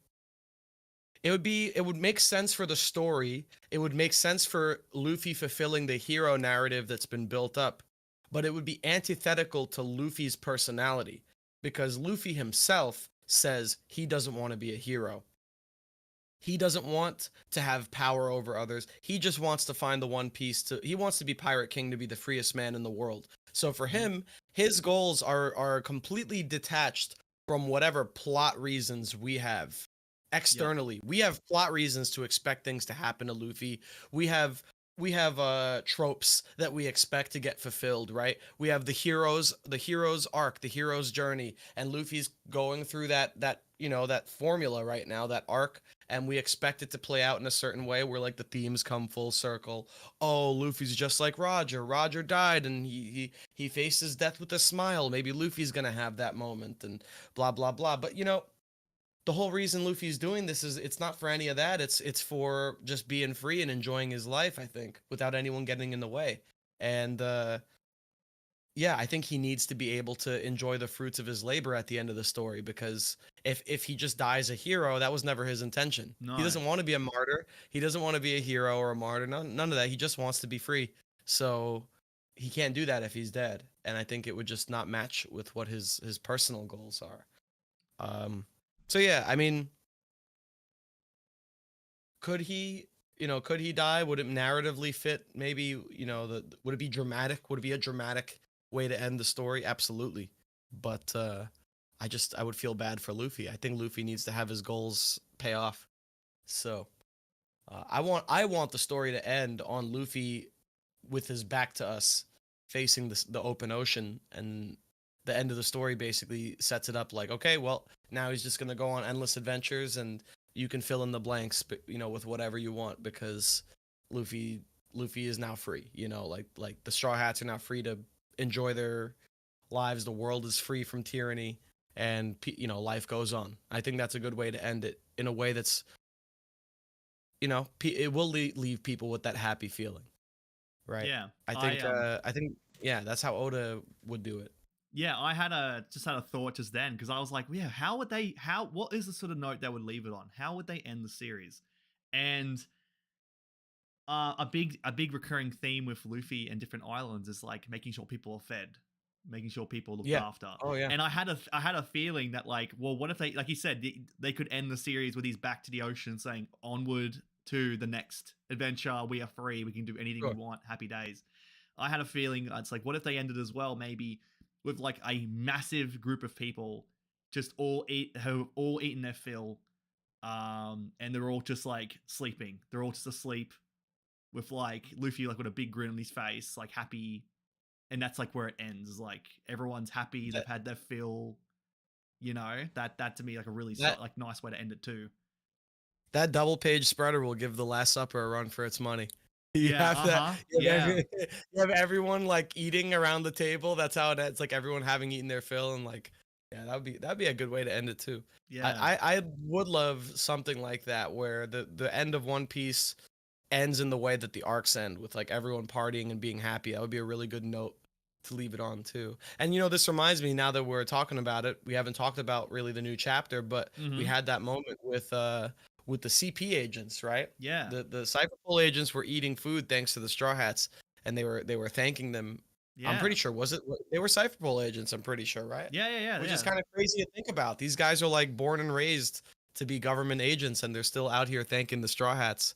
it would make sense for the story. It would make sense for Luffy fulfilling the hero narrative that's been built up, but it would be antithetical to Luffy's personality, because Luffy himself says he doesn't want to be a hero. He doesn't want to have power over others. He just wants to find the One Piece. He wants to be Pirate King, to be the freest man in the world. So for mhm. him, his goals are completely detached from whatever plot reasons we have Yep. externally. We have plot reasons to expect things to happen to Luffy. We have tropes that we expect to get fulfilled, right? We have the hero's arc, the hero's journey, and Luffy's going through that formula right now, that arc, and we expect it to play out in a certain way where, like, the themes come full circle. Oh, Luffy's just like Roger. Roger died and he faces death with a smile. Maybe Luffy's gonna have that moment, and blah blah blah. But the whole reason Luffy's doing this is, it's not for any of that. It's for just being free and enjoying his life, I think, without anyone getting in the way. And yeah, I think he needs to be able to enjoy the fruits of his labor at the end of the story, because if he just dies a hero, that was never his intention. He No. doesn't want to be a martyr. He doesn't want to be a hero or a martyr. None of that. He just wants to be free. So he can't do that if he's dead. And I think it would just not match with what his personal goals are. Um so yeah, I mean, could he die? Would it narratively fit? Maybe, would it be dramatic? Would it be a dramatic way to end the story? Absolutely. But I would feel bad for Luffy. I think Luffy needs to have his goals pay off. So I want the story to end on Luffy with his back to us, facing the open ocean, and the end of the story basically sets it up like, okay, well, now he's just gonna go on endless adventures, and you can fill in the blanks, with whatever you want, because Luffy Luffy is now free. Like the Straw Hats are now free to enjoy their lives. The world is free from tyranny, and life goes on. I think that's a good way to end it, in a way that's, it will leave people with that happy feeling. Right. Yeah. I I think I think yeah, that's how Oda would do it. Yeah, I had a thought just then because I was like, yeah, how would they how what is the sort of note they would leave it on? How would they end the series? And a big recurring theme with Luffy and different islands is like making sure people are fed, making sure people are looked Yeah. after. Oh yeah. And I had a feeling that, like, well, what if they, like you said, they could end the series with he's back to the ocean saying onward to the next adventure. We are free. We can do anything we Sure. want. Happy days. I had a feeling it's like, what if they ended as well, maybe with like a massive group of people just all eat have all eaten their fill, and they're all just like sleeping. They're all just asleep with like Luffy like with a big grin on his face, like happy, and that's like where it ends. Is like everyone's happy, they've That had their fill. That to me like a really that like nice way to end it too. that double page spreader will give the Last Supper a run for its money. You Yeah, have that. uh-huh. You have, Yeah. you have everyone like eating around the table. That's how it ends. Like everyone having eaten their fill, and like, yeah, that'd be a good way to end it too. Yeah. I would love something like that, where the end of One Piece ends in the way that the arcs end, with like everyone partying and being happy. That would be a really good note to leave it on too. And this reminds me, now that we're talking about it, we haven't talked about really the new chapter, but we Mm-hmm. had that moment with the CP agents, right? Yeah. The Cypherpole agents were eating food thanks to the Straw Hats, and they were thanking them I'm Yeah. pretty sure. They were Cypherpole agents, I'm pretty sure, right? Yeah, yeah, yeah, Which is yeah. kind of crazy to think about. These guys are like born and raised to be government agents, and they're still out here thanking the Straw Hats.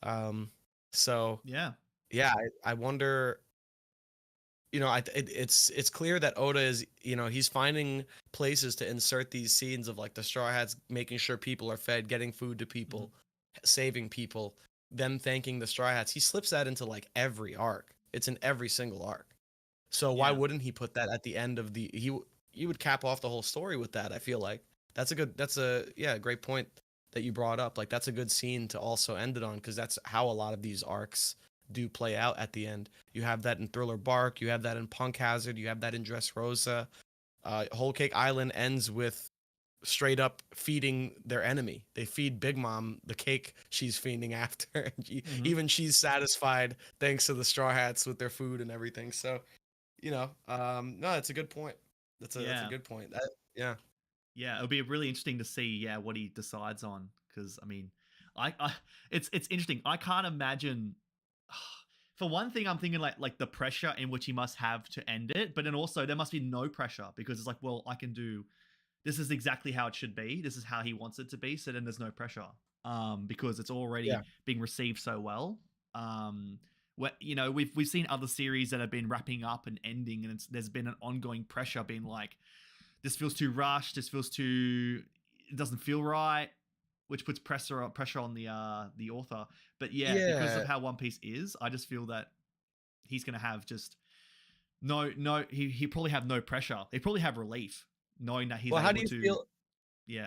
Um, so Yeah. yeah, I wonder. It's clear that Oda is, he's finding places to insert these scenes of like the Straw Hats making sure people are fed, getting food to Mhm. people, saving people, them thanking the Straw Hats. He slips that into like every arc. It's in every single arc. So why Yeah. wouldn't he put that at the end of he would cap off the whole story with that, I feel like. That's a yeah, great point that you brought up. Like that's a good scene to also end it on because that's how a lot of these arcs do play out at the end. You have that in Thriller Bark, you have that in Punk Hazard, you have that in Dressrosa. Whole Cake Island ends with straight up feeding their enemy. They feed Big Mom the cake she's fiending after. And Mhm. even she's satisfied thanks to the Straw Hats with their food and everything. So no, that's a good point. That's a Yeah. good point. Yeah, Yeah, it'll be really interesting to see, yeah, what he decides on. Because I mean, I it's interesting. I can't imagine. For one thing, I'm thinking like the pressure in which he must have to end it, but then also there must be no pressure because it's like, well, I can do this is exactly how it should be. This is how he wants it to be. So then there's no pressure, because it's already yeah, being received so well. What we've seen other series that have been wrapping up and ending, and there's been an ongoing pressure, being like, this feels too rushed. This feels too. It doesn't feel right, which puts pressure on the author. But yeah, because of yeah. how One Piece is, I just feel that he's gonna have just no. He probably have no pressure. He probably have relief knowing that he's Well, how do able you to feel?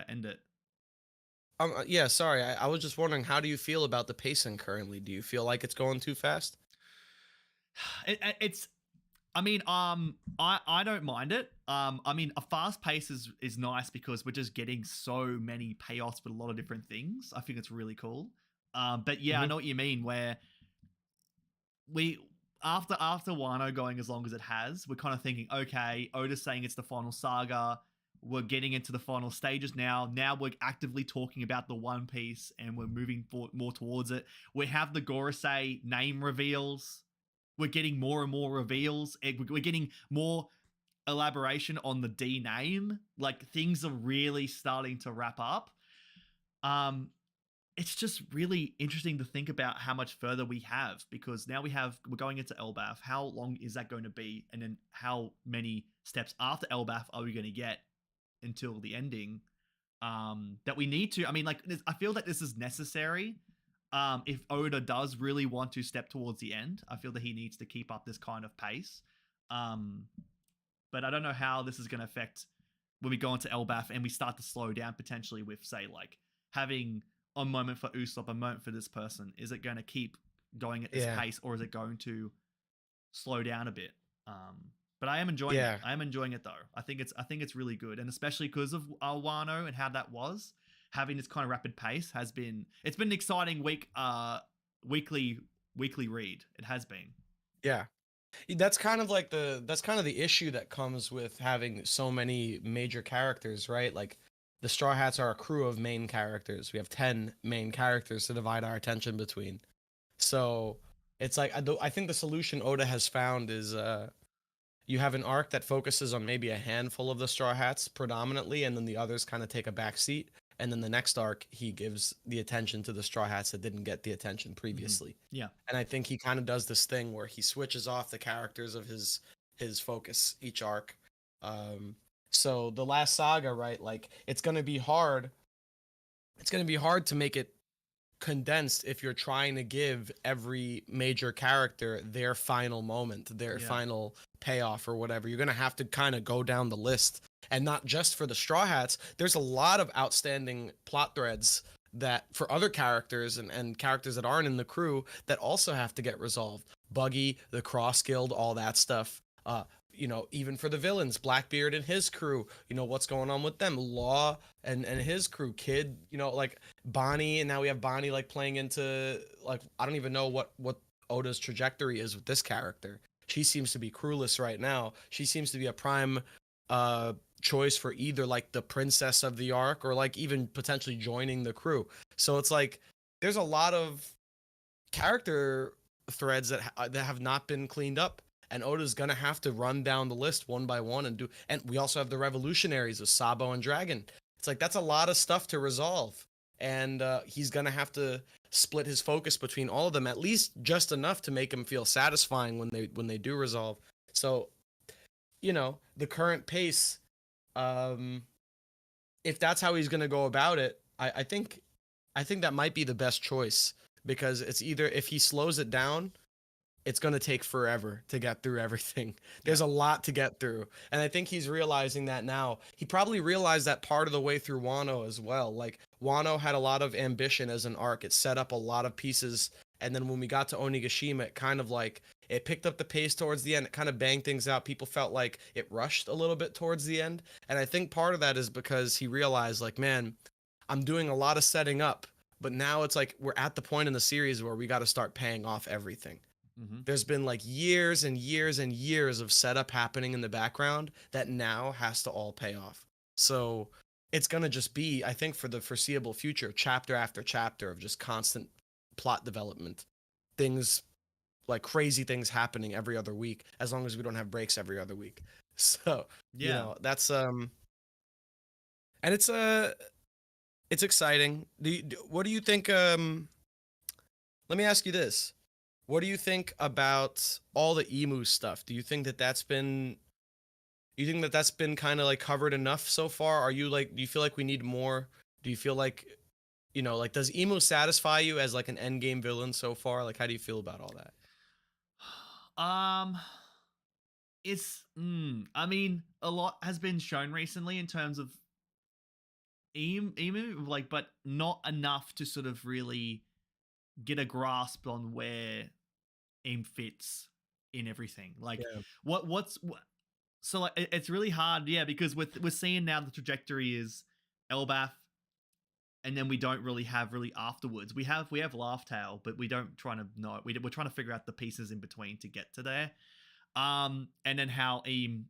end it. Yeah, sorry. I was just wondering, how do you feel about the pacing currently? Do you feel like it's going too fast? It's I mean, I don't mind it. I mean, a fast pace is nice because we're just getting so many payoffs with a lot of different things. I think it's really cool. But yeah, I Hmm. know what you mean. Where we after Wano going as long as it has, we're kind of thinking, okay, Oda's saying it's the final saga. We're getting into the final stages now. Now we're actively talking about the One Piece, and we're moving more towards it. We have the Gorosei name reveals. We're getting more and more reveals. We're getting more elaboration on the D name. Like things are really starting to wrap up. Um, it's just really interesting to think about how much further we have, because now we're going into Elbaf. How long is that going to be? And then how many steps after Elbaf are we going to get until the ending? That we need to. I mean, like, I feel that this is necessary. If Oda does really want to step towards the end, I feel that he needs to keep up this kind of pace. Um, but I don't know how this is going to affect when we go into Elbaf and we start to slow down potentially with, say, like having a moment for Usopp, a moment for this person. Is it going to keep going at this Yeah, pace, or is it going to slow down a bit? But I am enjoying it. yeah, I am enjoying it though. I think it's really good, and especially because of Wano and how that was, having this kind of rapid pace it's been an exciting weekly weekly read. It has been. yeah. That's kind of the issue that comes with having so many major characters, right? Like the Straw Hats are a crew of main characters. We have 10 main characters to divide our attention between. So it's like I think the solution Oda has found is you have an arc that focuses on maybe a handful of the Straw Hats predominantly, and then the others kind of take a back seat. And then the next arc, he gives the attention to the Straw Hats that didn't get the attention Mm-hmm. previously. Yeah. And I think he kind of does this thing where he switches off the characters of his focus each arc. Um, so the last saga, right? Like it's gonna be hard. It's gonna be hard to make it condensed if you're trying to give every major character their final moment, their Yeah. final payoff or whatever. You're going to have to kind of go down the list. And not just for the Straw Hats, there's a lot of outstanding plot threads that for other characters and characters that aren't in the crew that also have to get resolved. Buggy, the Cross Guild, all that stuff. Even for the villains, Blackbeard and his crew, what's going on with them? Law and his crew, Kid, like Bonnie, and now we have Bonnie like playing into like I don't even know what Oda's trajectory is with this character. She seems to be crewless right now. She seems to be a prime uh choice for either like the princess of the arc or like even potentially joining the crew. So it's like there's a lot of character threads that have not been cleaned up. and Oda's gonna have to run down the list one by one and do. And we also have the revolutionaries of Sabo and Dragon. It's like that's a lot of stuff to resolve, and he's gonna have to split his focus between all of them, at least just enough to make him feel satisfying when they do resolve. So, the current pace, um, if that's how he's gonna go about it, I think that might be the best choice, because it's either, if he slows it down, it's going to take forever to get through everything. There's a lot to get through. And I think he's realizing that now. He probably realized that part of the way through Wano as well. Like, Wano had a lot of ambition as an arc. It set up a lot of pieces. And then when we got to Onigashima, it kind of like, it picked up the pace towards the end. It kind of banged things out. People felt like it rushed a little bit towards the end. And I think part of that is because he realized, like, man, I'm doing a lot of setting up, but now it's like we're at the point in the series where we got to start paying off everything. There's been like years and years and years of setup happening in the background that now has to all pay off. So it's going to just be, I think, for the foreseeable future, chapter after chapter of just constant plot development. Things like crazy things happening every other week, as long as we don't have breaks every other week. So, that's and it's exciting. What do you think? Let me ask you this. What do you think about all the emu stuff? Do you think that that's been kind of like covered enough so far? Do you feel like we need more? Do you feel like, like, does emu satisfy you as like an end game villain so far? Like, how do you feel about all that? I mean, a lot has been shown recently in terms of emu, like, but not enough to sort of really get a grasp on where Eam fits in everything. Like, Yeah. so like it's really hard, yeah, because we're seeing now the trajectory is Elbath, and then we don't really have afterwards. We have Laugh Tale, but we don't try to know. We're trying to figure out the pieces in between to get to there. And then how Eam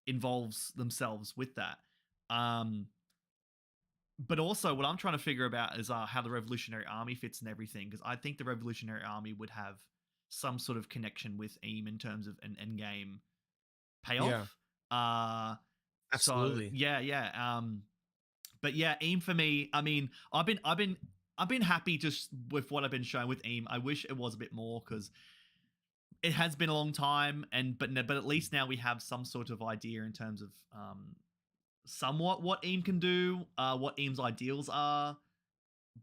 involves themselves with that. But also, what I'm trying to figure about is how the Revolutionary Army fits in everything, because I think the Revolutionary Army would have some sort of connection with Eam in terms of an end game payoff. So Absolutely. yeah. But yeah, Eam for me. I mean, I've been happy just with what I've been shown with Eam. I wish it was a bit more, because it has been a long time, but at least now we have some sort of idea in terms of somewhat what Eam can do, what Eam's ideals are.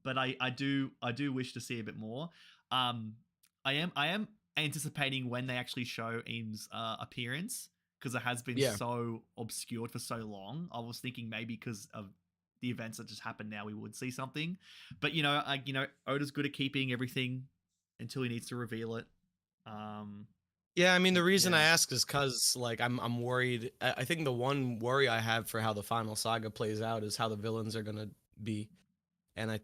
But I do wish to see a bit more. I am anticipating when they actually show Eam's appearance, because it has been Yeah. so obscured for so long. I was thinking maybe because of the events that just happened now we would see something, but Oda's good at keeping everything until he needs to reveal it. Yeah, I mean, the reason I Yeah. ask is because, like, I'm worried. I think the one worry I have for how the final saga plays out is how the villains are gonna be, and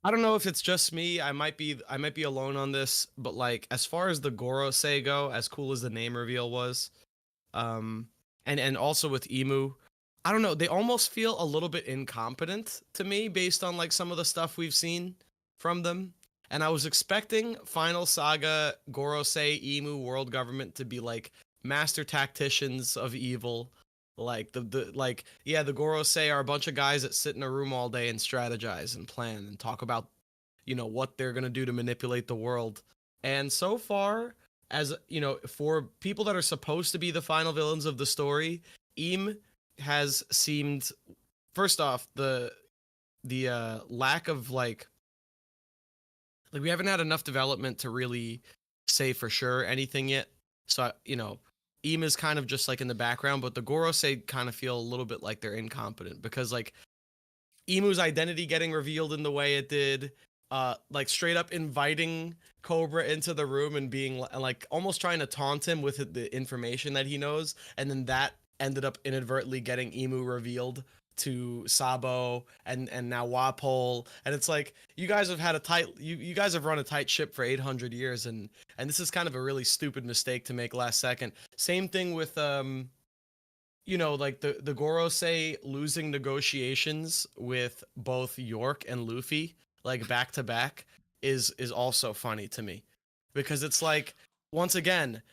I don't know if it's just me. I might be alone on this, but like, as far as the Gorosei go, as cool as the name reveal was, um, and also with Emu, I don't know. They almost feel a little bit incompetent to me based on like some of the stuff we've seen from them. And I was expecting Final Saga, Gorosei, Emu, World Government to be like master tacticians of evil. Like the Gorosei are a bunch of guys that sit in a room all day and strategize and plan and talk about, what they're gonna do to manipulate the world. And so far, as for people that are supposed to be the final villains of the story, Eam has seemed, first off, the lack of like we haven't had enough development to really say for sure anything yet. So Eam is kind of just like in the background, but the Gorosei kind of feel a little bit like they're incompetent, because like Emu's identity getting revealed in the way it did, like straight up inviting Cobra into the room and being like almost trying to taunt him with the information that he knows, and then that ended up inadvertently getting Emu revealed to Sabo and now Wapol. And it's like, you guys have had a tight you guys have run a tight ship for 800 years, and this is kind of a really stupid mistake to make last second. Same thing with like the Gorosei losing negotiations with both York and Luffy, like back to back, is also funny to me, because it's like, once again,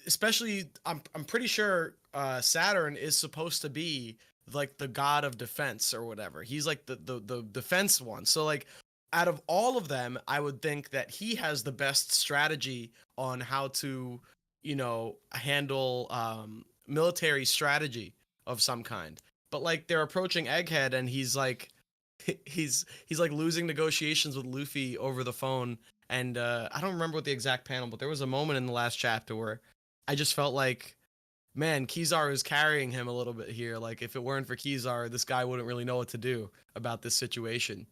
especially I'm pretty sure Saturn is supposed to be like the god of defense or whatever. He's like the defense one. So like out of all of them, I would think that he has the best strategy on how to, handle military strategy of some kind. But like they're approaching Egghead and he's like he's like losing negotiations with Luffy over the phone. And I don't remember what the exact panel, but there was a moment in the last chapter where I just felt like, man, Kizaru is carrying him a little bit here. Like if it weren't for Kizaru, this guy wouldn't really know what to do about this situation.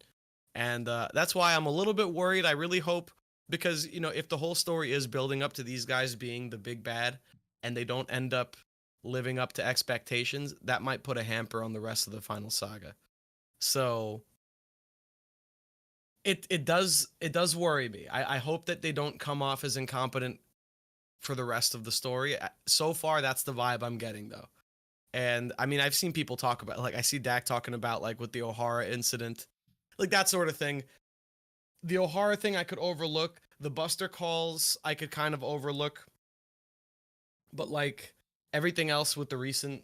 And that's why I'm a little bit worried. I really hope, because if the whole story is building up to these guys being the big bad and they don't end up living up to expectations, that might put a hamper on the rest of the final saga. So it does worry me. I hope that they don't come off as incompetent for the rest of the story. So far, that's the vibe I'm getting, though. And I mean, I've seen people talk about, like, I see Dak talking about, like, with the Ohara incident, like that sort of thing. The Ohara thing I could overlook. The Buster calls I could kind of overlook. But like everything else with the recent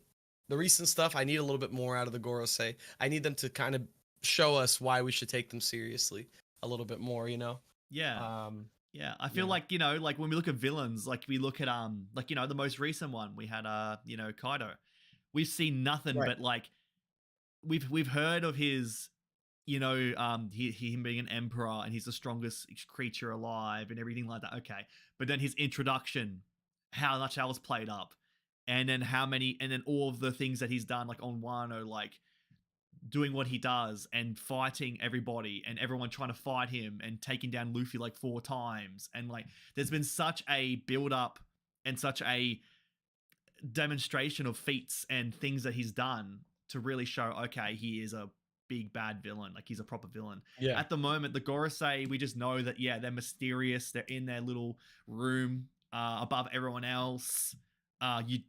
stuff, I need a little bit more out of the Gorosei. I need them to kind of show us why we should take them seriously a little bit more, Yeah. Yeah, I feel like, like when we look at villains, like we look at like the most recent one we had Kaido. We've seen nothing Right. but like we've heard of his him being an emperor and he's the strongest creature alive and everything like that. Okay. But then his introduction, how much that was played up, and then all of the things that he's done like on Wano, like doing what he does and fighting everybody and everyone trying to fight him and taking down Luffy like 4 times. And like there's been such a build up and such a demonstration of feats and things that he's done to really show, okay, he is a big bad villain, like he's a proper villain. Yeah. At the moment, the Gorosei, we just know that they're mysterious, they're in their little room above everyone else, and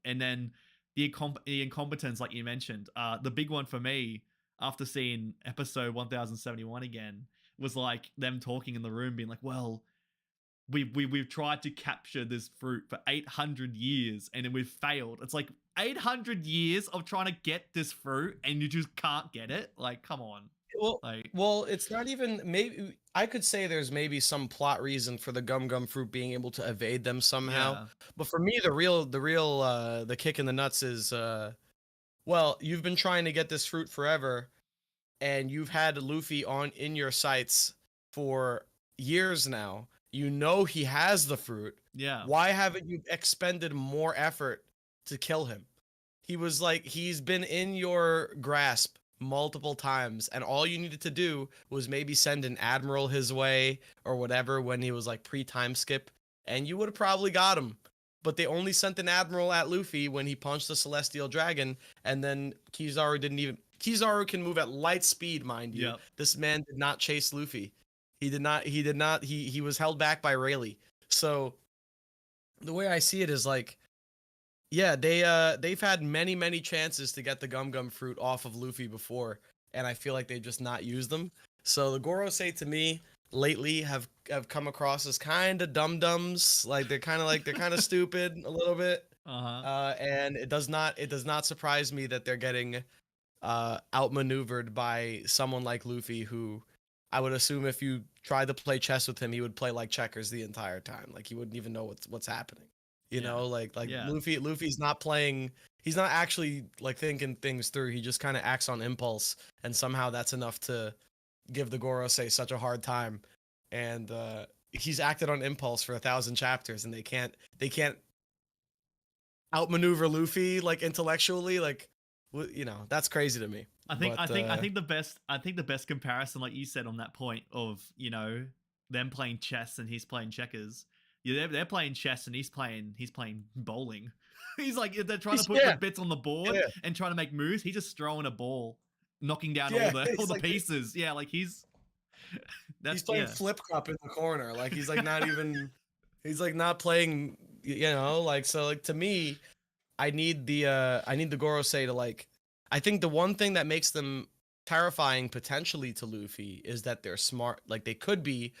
then the incompetence, like you mentioned. The big one for me after seeing episode 1071 again was like them talking in the room being like, well, we've tried to capture this fruit for 800 years and then we've failed. It's like 800 years of trying to get this fruit and you just can't get it. Like, come on. Well, it's not even, maybe I could say there's maybe some plot reason for the gum fruit being able to evade them somehow. Yeah. But for me, the kick in the nuts is, well, you've been trying to get this fruit forever, and you've had Luffy in your sights for years now. You know he has the fruit. Yeah. Why haven't you expended more effort to kill him? He's been in your grasp multiple times, and all you needed to do was maybe send an admiral his way or whatever when he was like pre-time skip, and you would have probably got him. But they only sent an admiral at Luffy when he punched the Celestial Dragon, and then Kizaru can move at light speed, mind you. Yep. This man did not chase Luffy. He was held back by Rayleigh. So the way I see it is like, yeah, they've had many chances to get the gum fruit off of Luffy before, and I feel like they've just not used them. So the Gorosei to me lately have come across as kind of dum-dums. Like they're kind of stupid a little bit. And it does not surprise me that they're getting outmaneuvered by someone like Luffy, who I would assume if you tried to play chess with him, he would play like checkers the entire time. Like he wouldn't even know what's happening. Yeah. Luffy's not playing. He's not actually like thinking things through. He just kind of acts on impulse, and somehow that's enough to give the Gorosei such a hard time. And he's acted on impulse for 1,000 chapters, and they can't outmaneuver Luffy like intellectually. Like, that's crazy to me. I think the best comparison, like you said on that point of them playing chess and he's playing checkers. Yeah, they're playing chess and he's playing bowling. He's like, they're trying to put the bits on the board and trying to make moves. He's just throwing a ball, knocking down all the pieces. Yeah, like he's playing flip cup in the corner. Like he's like not even he's like not playing. Like, so like to me, I need the Gorosei to like. I think the one thing that makes them terrifying potentially to Luffy is that they're smart. Like they could be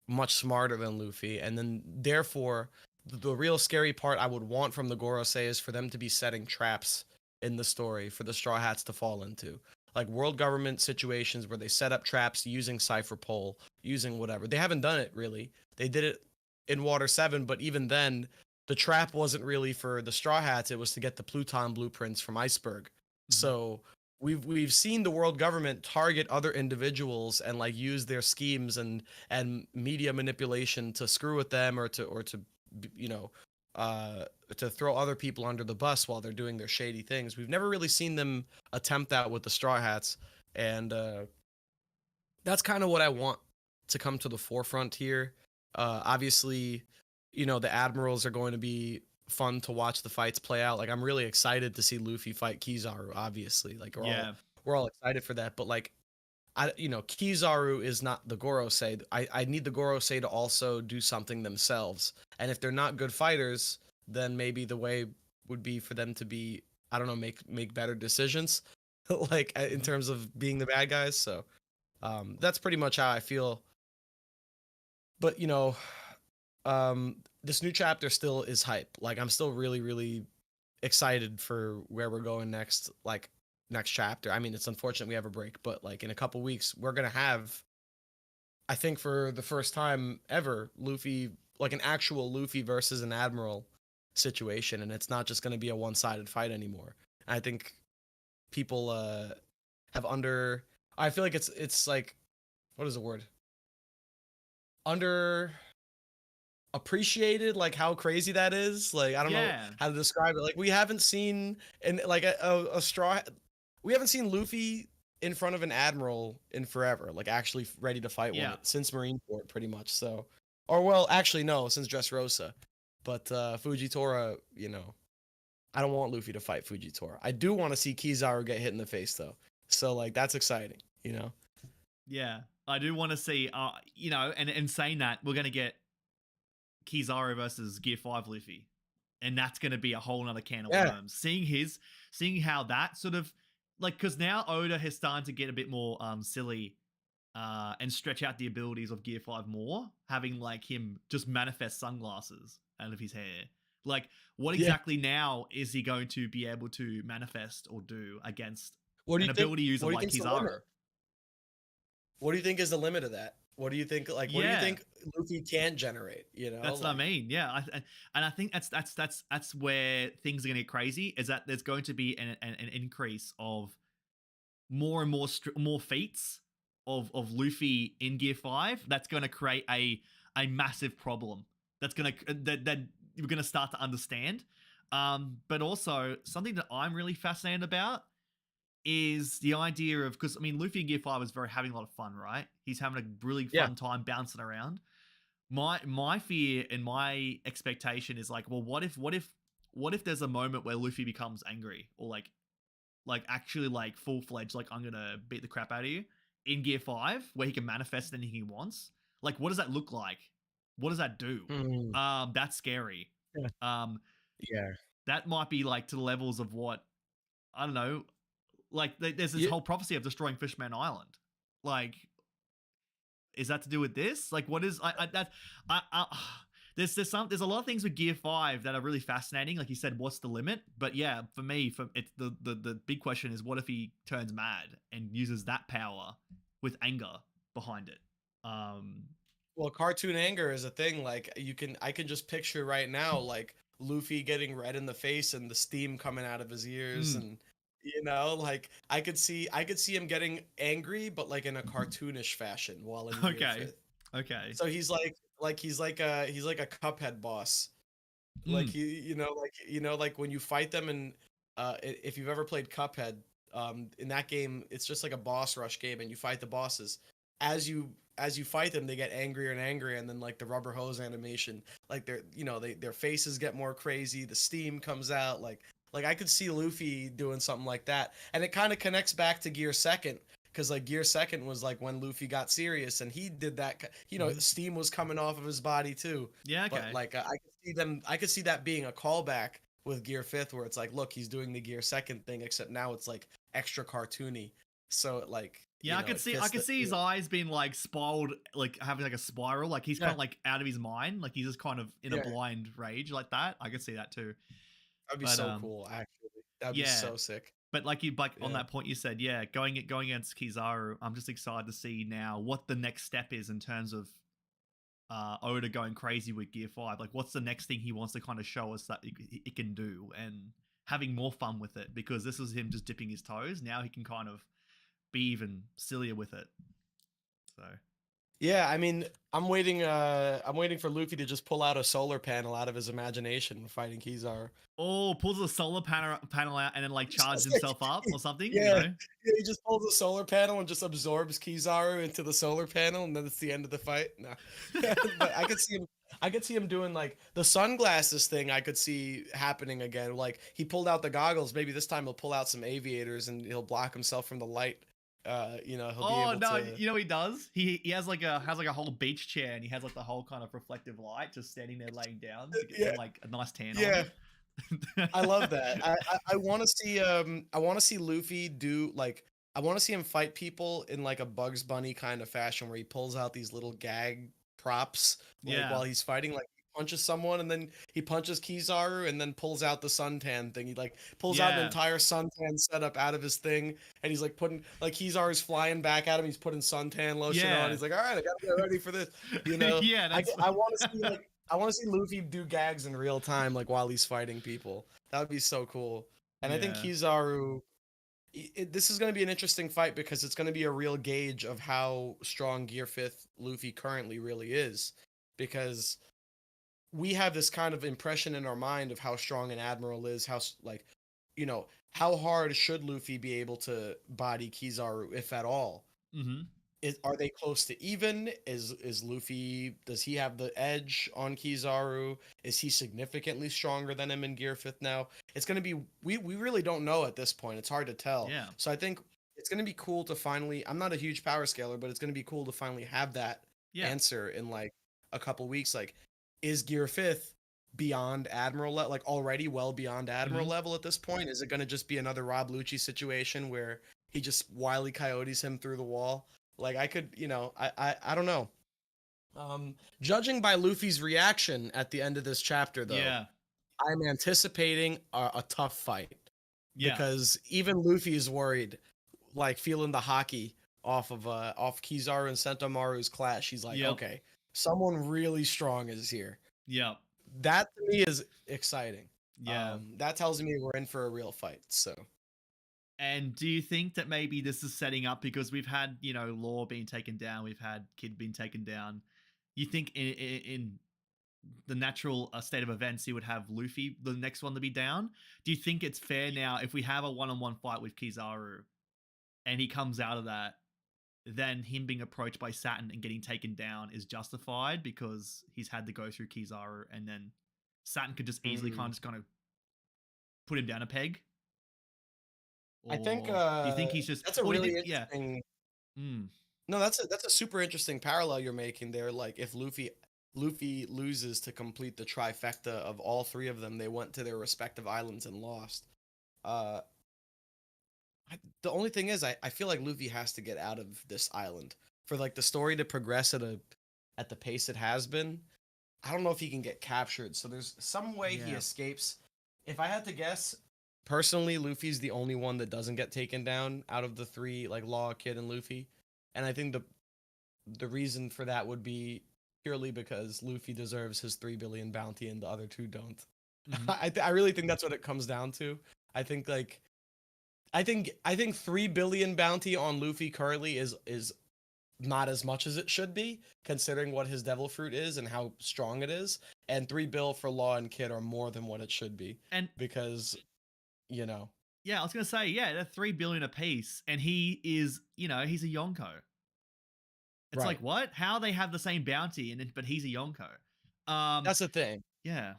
much smarter than Luffy, and then therefore the real scary part I would want from the Gorosei is for them to be setting traps in the story for the Straw Hats to fall into. Like world government situations where they set up traps using Cypher Pole, using whatever. They haven't done it really. They did it in Water 7, but even then, the trap wasn't really for the Straw Hats. It was to get the Pluton blueprints from Iceberg. Mhm. So we've seen the world government target other individuals and like use their schemes and media manipulation to screw with them or to you know uh to throw other people under the bus while they're doing their shady things. We've never really seen them attempt that with the Straw Hats, and that's kind of what I want to come to the forefront here. Obviously, the admirals are going to be fun to watch the fights play out. Like I'm really excited to see Luffy fight Kizaru. Obviously, like Yeah. we're all excited for that. But like, Kizaru is not the Gorosei. I need the Gorosei to also do something themselves. And if they're not good fighters, then maybe the way would be for them to be, I don't know, make better decisions, like in Mhm. terms of being the bad guys. So that's pretty much how I feel. But this new chapter still is hype. Like I'm still really, really excited for where we're going next. Like next chapter. I mean, it's unfortunate we have a break, but like in a couple weeks, we're gonna have, I think, for the first time ever, Luffy, like an actual Luffy versus an Admiral situation, and it's not just gonna be a one-sided fight anymore. And I think people have under. I feel like it's like, what is the word? Under appreciated, like how crazy that is. Like I don't know Yeah. how to describe it. Like we haven't seen in like a straw, we haven't seen Luffy in front of an admiral in forever, like actually ready to fight one Yeah. since Marineford pretty much. So, or well, actually no, since Dressrosa. But Fujitora, I don't want Luffy to fight Fujitora. I do want to see Kizaru get hit in the face though. So like that's exciting. Yeah. I do want to see, and saying that, we're going to get Kizaru versus Gear 5 Luffy. And that's going to be a whole nother can of Yeah. worms. Seeing how that sort of, like, because now Oda has started to get a bit more silly and stretch out the abilities of Gear 5 more, having like him just manifest sunglasses out of his hair. Like, what Yeah. exactly now is he going to be able to manifest or do against What do an you think? ability user What do you like think's the limit? Kizaru? What do you think is the limit of that? What do you think? Like, what do you Yeah, think Luffy can't generate? that's what I Like, mean. Yeah, and I think that's where things are going to get crazy. Is that there's going to be an increase of more and more more feats of Luffy in Gear 5. That's going to create a massive problem. That's going to that we're going to start to understand. But also something that I'm really fascinated about is the idea of, because I mean Luffy in Gear 5 is very having a lot of fun, right? He's having a really yeah. fun time bouncing around. My fear and my expectation is like, well, what if there's a moment where Luffy becomes angry, or like actually like full-fledged, like I'm gonna beat the crap out of you in Gear 5, where he can manifest anything he wants. Like, what does that look like? What does that do? Hmm. That's scary. Yeah. um Yeah. that might be like to the levels of what, I don't know, like there's this Yeah. whole prophecy of destroying Fishman Island. Like, is that to do with this? Like, what is I that I there's a lot of things with Gear 5 that are really fascinating. Like you said, what's the limit? But yeah, for me, for it's the big question is, what if he turns mad and uses that power with anger behind it? Um, Well, cartoon anger is a thing. Like, I can just picture right now, like Luffy getting red in the face and the steam coming out of his ears, mm, and like I could see him getting angry, but like in a cartoonish fashion while in Gear okay, 5th. okay, So he's like a Cuphead boss. Like mm, like when you fight them, and if you've ever played Cuphead, in that game it's just like a boss rush game, and you fight the bosses. As you fight them, they get angrier and angrier, and then like the rubber hose animation, like their faces get more crazy, the steam comes out, like I could see Luffy doing something like that. And it kind of connects back to Gear Second, because like Gear Second was like when Luffy got serious, and he did that. mhm. Steam was coming off of his body too. Yeah, But okay, like I could see that being a callback with Gear Fifth, where it's like, look, he's doing the Gear Second thing, except now it's like extra cartoony. So like Yeah, I could it see I fits could the see his eyes being like spiraled, like having like a spiral, like he's kind yeah, of like out of his mind, like he's just kind of in a yeah. blind rage like that. I could see that too. That'd be But so cool, actually. That'd be yeah, so sick. but like on Yeah. that point you said, yeah, going against Kizaru, I'm just excited to see now what the next step is in terms of Oda going crazy with Gear 5. Like what's the next thing he wants to kind of show us that it can do, and having more fun with it, because this is him just dipping his toes. Now he can kind of be even sillier with it. So Yeah, I mean, I'm waiting for Luffy to just pull out a solar panel out of his imagination fighting Kizaru. oh, pulls a solar panel out and then like charges Just like- himself up or something, you yeah, know? yeah, he just pulls a solar panel and just absorbs Kizaru into the solar panel, and then it's the end of the fight. No, but I could see him doing like the sunglasses thing. I could see happening again. Like he pulled out the goggles. Maybe this time he'll pull out some aviators and he'll block himself from the light. He'll be Oh able no, to. you know what he does? He has like a whole beach chair, and he has like the whole kind of reflective light just standing there laying down to Yeah, get like a nice tan yeah. on. I love that. I want to see Luffy do like I want to see him fight people in like a Bugs Bunny kind of fashion where he pulls out these little gag props like Yeah. while he's fighting, like he punches someone and then he punches Kizaru and then pulls out the suntan thing. He like pulls out an Yeah. entire suntan setup out of his thing and he's like putting like Kizaru's flying back at him. He's putting suntan lotion on. Yeah. He's like, all right, I gotta get ready for this. You know, Yeah, that's I want to see like I want to see Luffy do gags in real time, like while he's fighting people. That would be so cool. And I think yeah. Kizaru, this is going to be an interesting fight because it's going to be a real gauge of how strong Gear 5th Luffy currently really is. Because we have this kind of impression in our mind of how strong an admiral is, like, how hard should Luffy be able to body Kizaru, if at all? Mm-hmm. Are they close to even? Is Luffy, does he have the edge on Kizaru? Is he significantly stronger than him in Gear 5th now? It's gonna be we really don't know at this point. It's hard to tell. Yeah. So I think it's gonna be cool to finally, I'm not a huge power scaler, but it's gonna be cool to finally have that Yeah. answer in like a couple weeks. Like, is Gear 5th beyond Admiral level, like already well beyond Admiral Mhm. level at this point? Is it gonna just be another Rob Lucci situation where he just Wile E. Coyotes him through the wall? Like I could, I don't know. Judging by Luffy's reaction at the end of this chapter, though, Yeah. I'm anticipating a tough fight Yeah. because even Luffy is worried, like feeling the hockey off Kizaru and Sentomaru's clash. He's like, Yep. okay, someone really strong is here. Yep. That to me is exciting. Yeah. That tells me we're in for a real fight. So And do you think that maybe this is setting up, because we've had, Law being taken down, we've had Kid being taken down. You think in the natural state of events, he would have Luffy, the next one, to be down? Do you think it's fair now if we have a one-on-one fight with Kizaru and he comes out of that, then him being approached by Saturn and getting taken down is justified because he's had to go through Kizaru, and then Saturn could just easily kind of put him down a peg? I think Or do you think he's just? that's a Or do you really think? Yeah. interesting. Mm, No, that's a super interesting parallel you're making there. Like if Luffy loses to complete the trifecta of all three of them, they went to their respective islands and lost. Uh, the only thing is, I feel like Luffy has to get out of this island for like the story to progress at the pace it has been. I don't know if he can get captured. So there's some way he Yeah. escapes. If I had to guess, personally, Luffy's the only one that doesn't get taken down out of the three, like Law, Kid, and Luffy. And I think the reason for that would be purely because Luffy deserves his 3 billion bounty and the other two don't. mhm. I really think that's what it comes down to. I think like I think 3 billion bounty on Luffy currently is not as much as it should be, considering what his devil fruit is and how strong it is. And 3 bill for Law and Kid are more than what it should be. And Because, you know. yeah, I was gonna say, yeah, they're 3 billion apiece, and he is, he's a Yonko. It's like, Right. what? How they have the same bounty, but he's a Yonko? That's the thing. Yeah,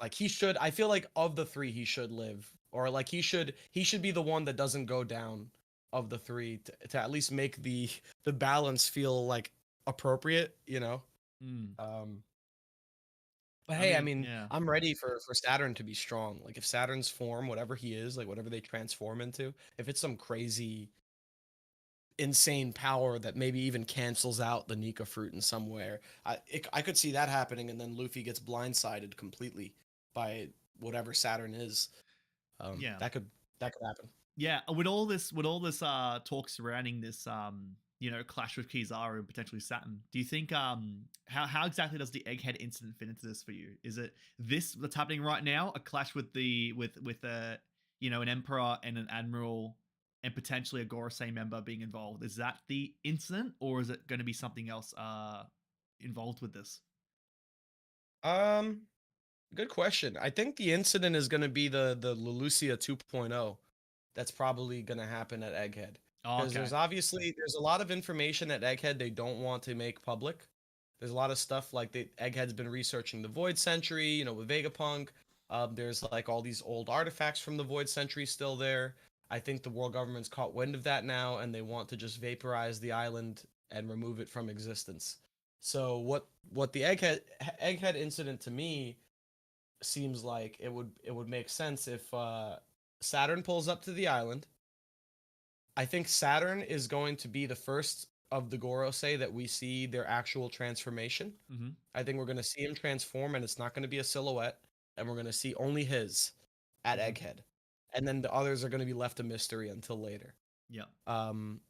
Like I feel like of the three he should live. Or like he should be the one that doesn't go down of the three to at least make the balance feel like appropriate, you know? mm. But I hey, I mean, mean, yeah, I'm ready for Saturn to be strong. Like if Saturn's form, whatever he is, like whatever they transform into, if it's some crazy insane power that maybe even cancels out the Nika fruit in some way. I could see that happening, and then Luffy gets blindsided completely by whatever Saturn is. Yeah. That could happen. Yeah, with all this talk surrounding this you know, clash with Kizaru and potentially Saturn, do you think how exactly does the Egghead incident fit into this for you? Is it this that's happening right now, a clash with the with you know, an emperor and an admiral and potentially a Gorosei member being involved? Is that the incident, or is it going to be something else involved with this? Um, Good question. I think the incident is going to be the Lelucia 2.0. That's probably going to happen at Egghead Oh, because okay. there's a lot of information at Egghead they don't want to make public. There's a lot of stuff like Egghead's been researching the Void Century, you know, with Vegapunk. There's like all these old artifacts from the Void Century still there. I think the world government's caught wind of that now, and they want to just vaporize the island and remove it from existence. So what the Egghead incident to me seems like it would make sense if Saturn pulls up to the island. I think Saturn is going to be the first of the Gorosei that we see their actual transformation. Mm-hmm. I think we're going to see him transform, and it's not going to be a silhouette, and we're going to see only his at Mm-hmm. Egghead, and then the others are going to be left a mystery until later. Yeah. Um,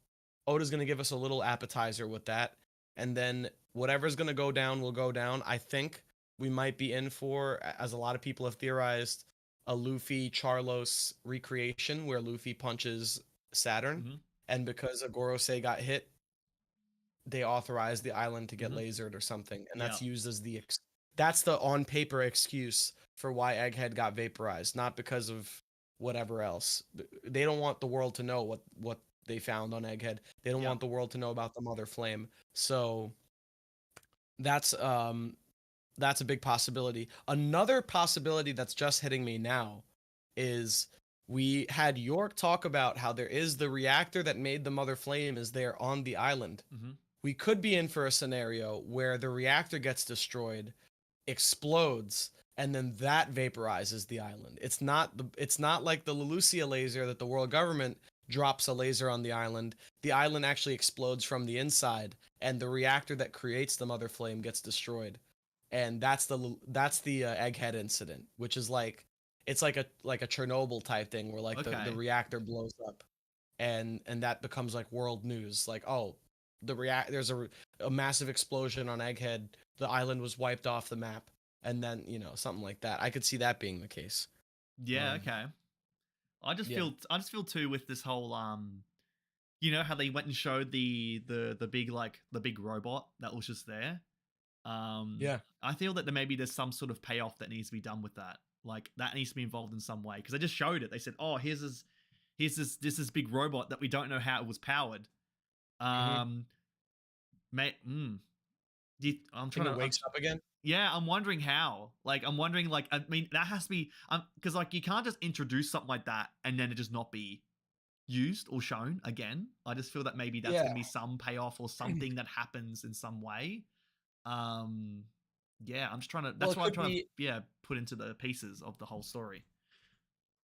Oda's going to give us a little appetizer with that, and then whatever's going to go down will go down. I think we might be in for, as a lot of people have theorized, a Luffy Charlos recreation where Luffy punches Saturn, Mm-hmm. and because Agorosei got hit, they authorized the island to get Mm-hmm. lasered or something, and Yeah. that's used as that's the on paper excuse for why Egghead got vaporized, not because of whatever else. They don't want the world to know what they found on Egghead. They don't Yeah. want the world to know about the Mother Flame. So that's um that's a big possibility. Another possibility that's just hitting me now is we had York talk about how there is the reactor that made the Mother Flame is there on the island. Mm-hmm. We could be in for a scenario where the reactor gets destroyed, explodes, and then that vaporizes the island. It's not like the Lelucia laser that the world government drops a laser on the island. The island actually explodes from the inside, and the reactor that creates the Mother Flame gets destroyed. And that's the Egghead incident, which is like it's like a Chernobyl type thing where like the Okay. reactor blows up, and that becomes like world news. Like, oh, there's a massive explosion on Egghead. The island was wiped off the map, and then something like that. I could see that being the case. Yeah. Um, Okay. yeah, I just feel too with this whole you know how they went and showed the big like the big robot that was just there. yeah. I feel that there maybe there's some sort of payoff that needs to be done with that. Like that needs to be involved in some way because they just showed it. They said, "Oh, here's this big robot that we don't know how it was powered." Hmm. Um, mate, I'm And trying it to. wakes up again. Yeah, I'm wondering how. Like, I'm wondering, like, I mean, that has to be, because like you can't just introduce something like that and then it just not be used or shown again. I just feel that maybe that's Yeah. going to be some payoff or something that happens in some way. Um, yeah, I'm just trying to. Well, That's it what I'm could trying to, be. yeah, put into the pieces of the whole story.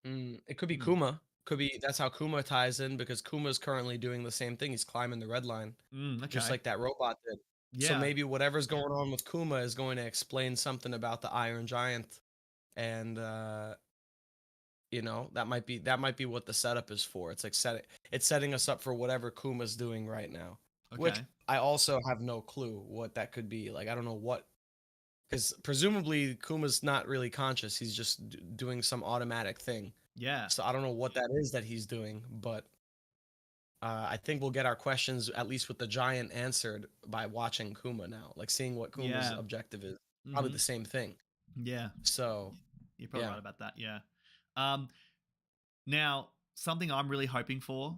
It could be Mm, Kuma. Could be that's how Kuma ties in because Kuma's currently doing the same thing. He's climbing the red line, just okay. like that robot did. So Yeah. maybe whatever's going on with Kuma is going to explain something about the Iron Giant, and that might be what the setup is for. It's like it's setting us up for whatever Kuma's doing right now, which Okay. I also have no clue what that could be. Like I don't know what because presumably Kuma's not really conscious. He's just doing some automatic thing. Yeah. So I don't know what that is that he's doing, but I think we'll get our questions at least with the giant answered by watching Kuma now, like seeing what Kuma's Yeah. objective is. Probably Mm-hmm. the same thing. Yeah. So You're probably yeah. right about that. Yeah. Um, Now, something I'm really hoping for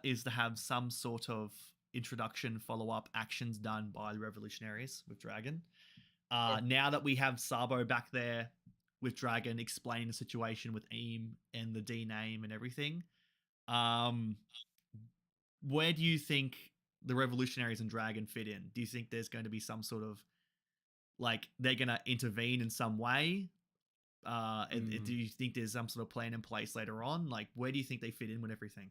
is to have some sort of introduction, follow up actions done by the revolutionaries with Dragon. Sure. Now that we have Sabo back there with Dragon explaining the situation with Eam and the D name and everything, um, where do you think the revolutionaries and Dragon fit in? Do you think there's going to be some sort of like they're going to intervene in some way? Do Mm. you think there's some sort of plan in place later on? Like, where do you think they fit in with everything?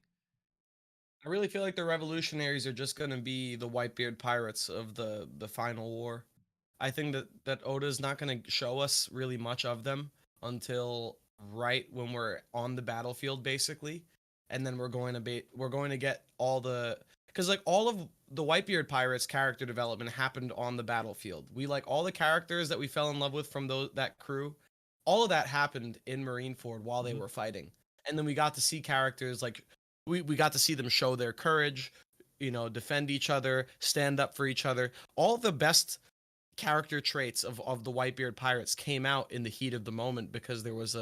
I really feel like the revolutionaries are just gonna be the Whitebeard pirates of the final war. I think that Oda's not gonna show us really much of them until right when we're on the battlefield, basically, and then we're going to get all the because like all of the Whitebeard pirates character development happened on the battlefield. We like all the characters that we fell in love with from that crew. All of that happened in Marineford while they Mhm. were fighting, and then we got to see characters like we got to see them show their courage, defend each other, stand up for each other. All the best character traits of the Whitebeard pirates came out in the heat of the moment because there was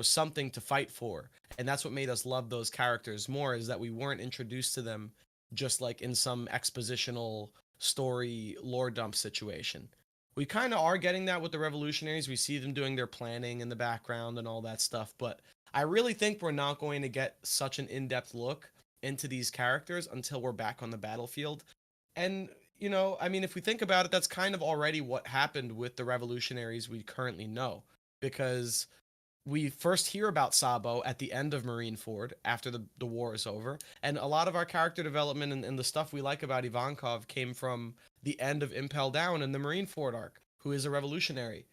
something to fight for, and that's what made us love those characters more, is that we weren't introduced to them just like in some expositional story lore dump situation. We kind of are getting that with the revolutionaries. We see them doing their planning in the background and all that stuff, but I really think we're not going to get such an in-depth look into these characters until we're back on the battlefield. And I mean, if we think about it, that's kind of already what happened with the revolutionaries we currently know, because we first hear about Sabo at the end of Marineford after the war is over, and a lot of our character development and the stuff we like about Ivankov came from the end of Impel Down and the Marineford arc, who is a revolutionary.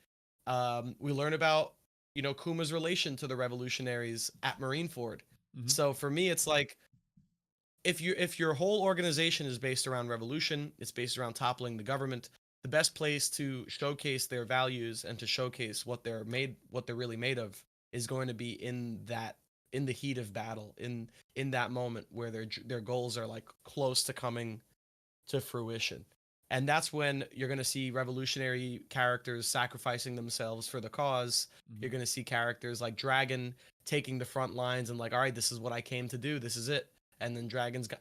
We learn about Kuma's relation to the revolutionaries at Marineford. Mhm. So for me, it's like if your whole organization is based around revolution, it's based around toppling the government, the best place to showcase their values and to showcase what they're really made of is going to be in the heat of battle, in that moment where their goals are like close to coming to fruition. And that's when you're going to see revolutionary characters sacrificing themselves for the cause. Mhm. You're going to see characters like Dragon taking the front lines and like, all right, this is what I came to do. This is it. And then Dragon's got,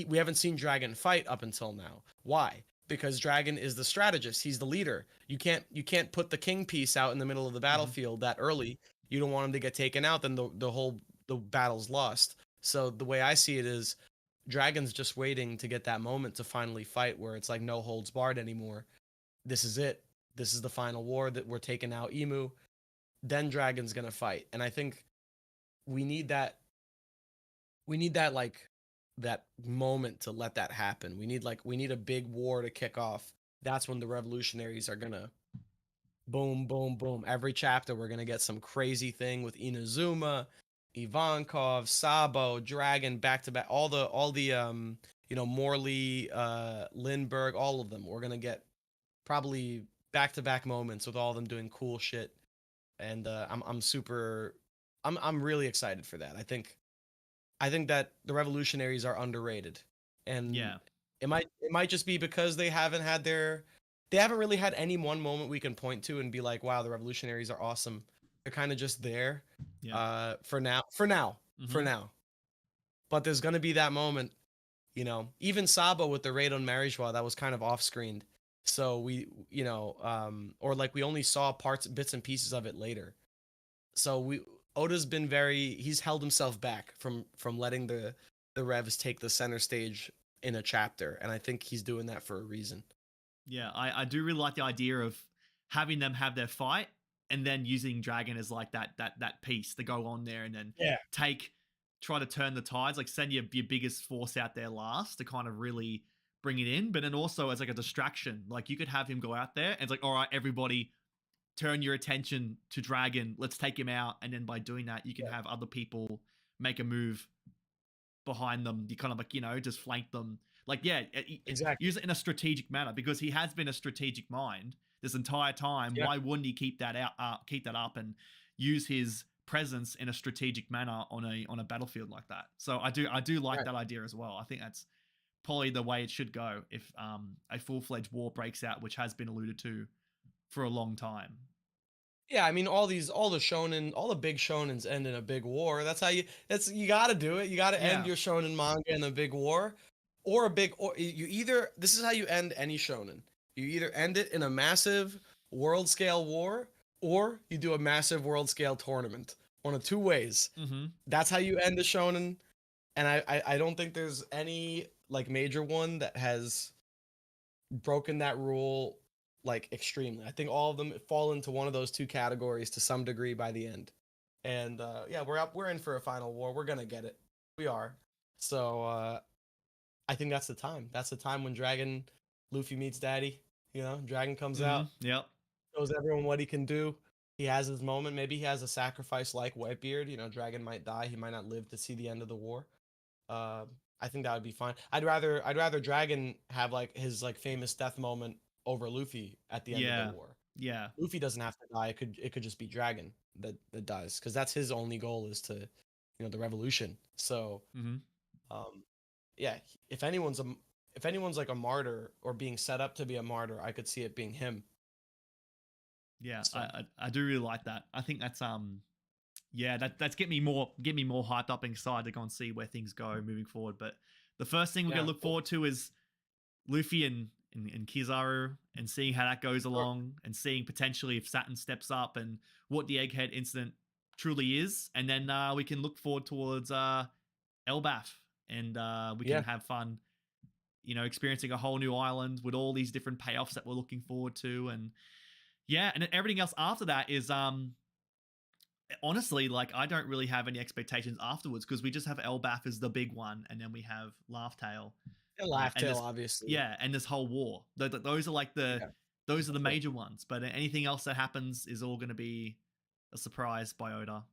we haven't seen Dragon fight up until now. Why? Because Dragon is the strategist. He's the leader. You can't put the king piece out in the middle of the Mhm. battlefield that early. You don't want him to get taken out. Then the battle's lost. So the way I see it is Dragon's just waiting to get that moment to finally fight where it's like no holds barred anymore. This is it. This is the final war that we're taking out Emu. Then Dragon's gonna fight. And I think we need that like that moment to let that happen. We need a big war to kick off. That's when the revolutionaries are gonna boom, boom, boom. Every chapter we're gonna get some crazy thing with Inazuma, Ivankov, Sabo, Dragon, back to back. All the Morley, Lindbergh, all of them. We're gonna get probably back to back moments with all of them doing cool shit. And I'm really excited for that. I think that the revolutionaries are underrated, and Yeah. it might just be because they haven't really had any one moment we can point to and be like, wow, the revolutionaries are awesome. They're kind of just there, Yeah. for Mhm. now. But there's gonna be that moment, even Sabo with the raid on Marijois, that was kind of off screened. So or like we only saw bits and pieces of it later. So Oda's been he's held himself back from letting the revs take the center stage in a chapter, and I think he's doing that for a reason. Yeah, I do really like the idea of having them have their fight and then using Dragon as like that piece to go on there and then Yeah. take try to turn the tides, like send your biggest force out there last to kind of really bring it in, but then also as like a distraction. Like you could have him go out there and it's like, all right, everybody turn your attention to Dragon, let's take him out, and then by doing that, you can Yeah. have other people make a move behind them. You kind of like, just flank them. Like, yeah, Exactly. use it in a strategic manner because he has been a strategic mind this entire time. Yeah. Why wouldn't he keep that keep that up, and use his presence in a strategic manner on a battlefield like that? So I do like Right. that idea as well. I think that's probably the way it should go if a full fledged war breaks out, which has been alluded to for a long time. Yeah, I mean all the big shonens end in a big war. You got to do it. You got to end Yeah. your shonen manga in a big war, or you either this is how you end any shonen. You either end it in a massive world scale war, or you do a massive world scale tournament. One of two ways. Mm-hmm. That's how you end a shonen, and I don't think there's any like major one that has broken that rule like extremely. I think all of them fall into one of those two categories to some degree by the end. And yeah, we're in for a final war. We're gonna get it. We are. So I think that's the time. That's the time when Dragon Luffy meets Daddy. You know, Dragon comes out, Yep. shows everyone what he can do. He has his moment. Maybe he has a sacrifice like Whitebeard. You know, Dragon might die. He might not live to see the end of the war. Uh, I think that would be fine. I'd rather Dragon have like his like famous death moment over Luffy at the end of the Yeah. war. Yeah. Luffy doesn't have to die. It could just be Dragon that dies, because that's his only goal, is to, the revolution. So hmm um, yeah, if anyone's like a martyr or being set up to be a martyr, I could see it being him. Yeah. So I do really like that. I think that's yeah, that's get me more hyped up and excited to go and see where things go moving forward. But the first thing we're yeah, gonna look forward to is Luffy and Kizaru, and seeing how that goes sure. along, and seeing potentially if Saturn steps up and what the Egghead incident truly is. And then we can look forward towards Elbaf, and we can Yeah, have fun, experiencing a whole new island with all these different payoffs that we're looking forward to. And yeah, and then everything else after that is honestly, like, I don't really have any expectations afterwards, because we just have Elbaf as the big one, and then we have Laughtail, and and Laughtail, this, obviously. yeah, and this whole war. Those are like Yeah, those are for the sure. major ones. But anything else that happens is all going to be a surprise by Oda.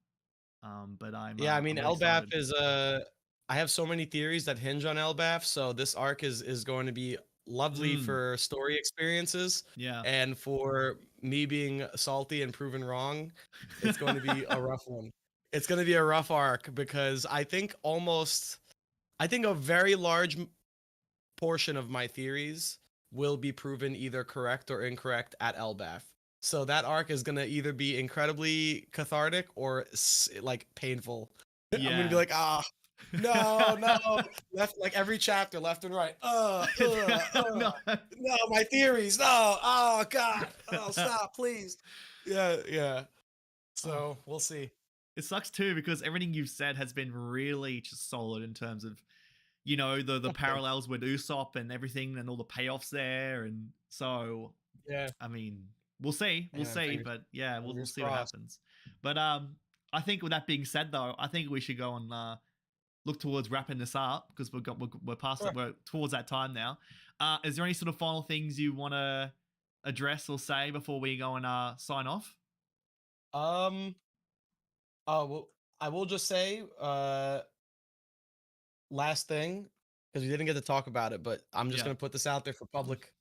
But Yeah, I mean, I'm really Elbaf excited. is I have so many theories that hinge on Elbaf, so this arc is going to be lovely Mm, for story experiences, yeah, and for me being salty and proven wrong, it's going to be a rough one. It's going to be a rough arc, because I think a very large portion of my theories will be proven either correct or incorrect at Elbaf. So that arc is gonna either be incredibly cathartic or like painful. I'm gonna be yeah. like, no, no, left, like every chapter, left and right. No, No, my theories. No, oh God, oh stop, please. Yeah, yeah. oh, So we'll see. it sucks too, because everything you've said has been really just solid in terms of the Oh, thanks. parallels with Usopp and everything, and all the payoffs there. And so, Yeah, I mean, we'll yeah. see, but yeah, we'll Fingers see what crossed. happens. But I think with that being said, though, I think we should go and look towards wrapping this up, because we're past it, Sure. we're towards that time now. Is there any sort of final things you want to address or say before we go and sign off? Um. Well, I will just say, last thing, because we didn't get to talk about it, but I'm just Yeah. gonna put this out there for public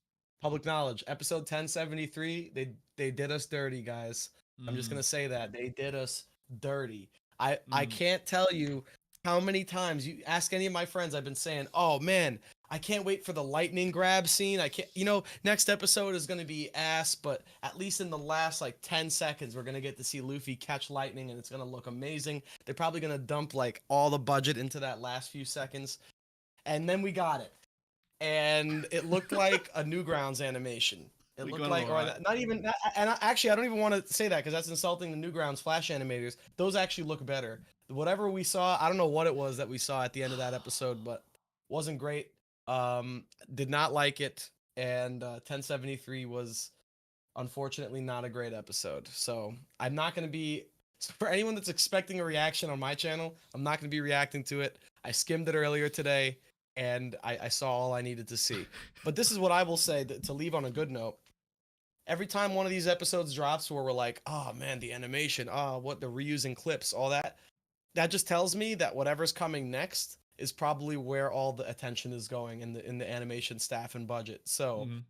knowledge. Episode 1073, they did us dirty, guys. I'm just Mm, gonna say that they did us dirty. I mm. can't tell you how many times you ask any of my friends, I've been saying, "Oh man, I can't wait for the lightning grab scene. I can't, next episode is gonna be ass, but at least in the last like 10 seconds, we're gonna get to see Luffy catch lightning, and it's gonna look amazing. They're probably gonna dump like all the budget into that last few seconds, and then we got it, and it looked like a Newgrounds animation. It We looked got it like, all or right. not even, and actually, I don't even want to say that, because that's insulting the Newgrounds Flash animators. Those actually look better. Whatever we saw, I don't know what it was that we saw at the end of that episode, but wasn't great. Did not like it, and 1073 was unfortunately not a great episode. So I'm not going to be, for anyone that's expecting a reaction on my channel, I'm not going to be reacting to it. I skimmed it earlier today, and I saw all I needed to see. But this is what I will say, that, to leave on a good note. Every time one of these episodes drops where we're like, oh man, the animation, oh, what they're reusing clips, all that, that just tells me that whatever's coming next is probably where all the attention is going in the animation staff and budget. So Mhm.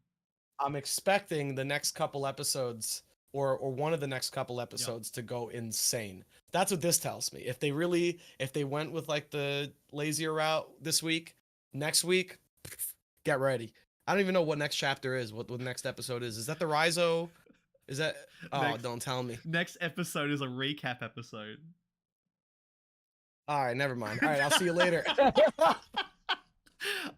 I'm expecting the next couple episodes, or one of the next couple Yep. episodes, to go insane. That's what this tells me. If they went with like the lazier route this week, next week, get ready. I don't even know what next chapter is. What the next episode is? Is that the Rizo? Is that? Oh, Next don't tell me. next episode is a recap episode. All right, never mind. All right, I'll see you later.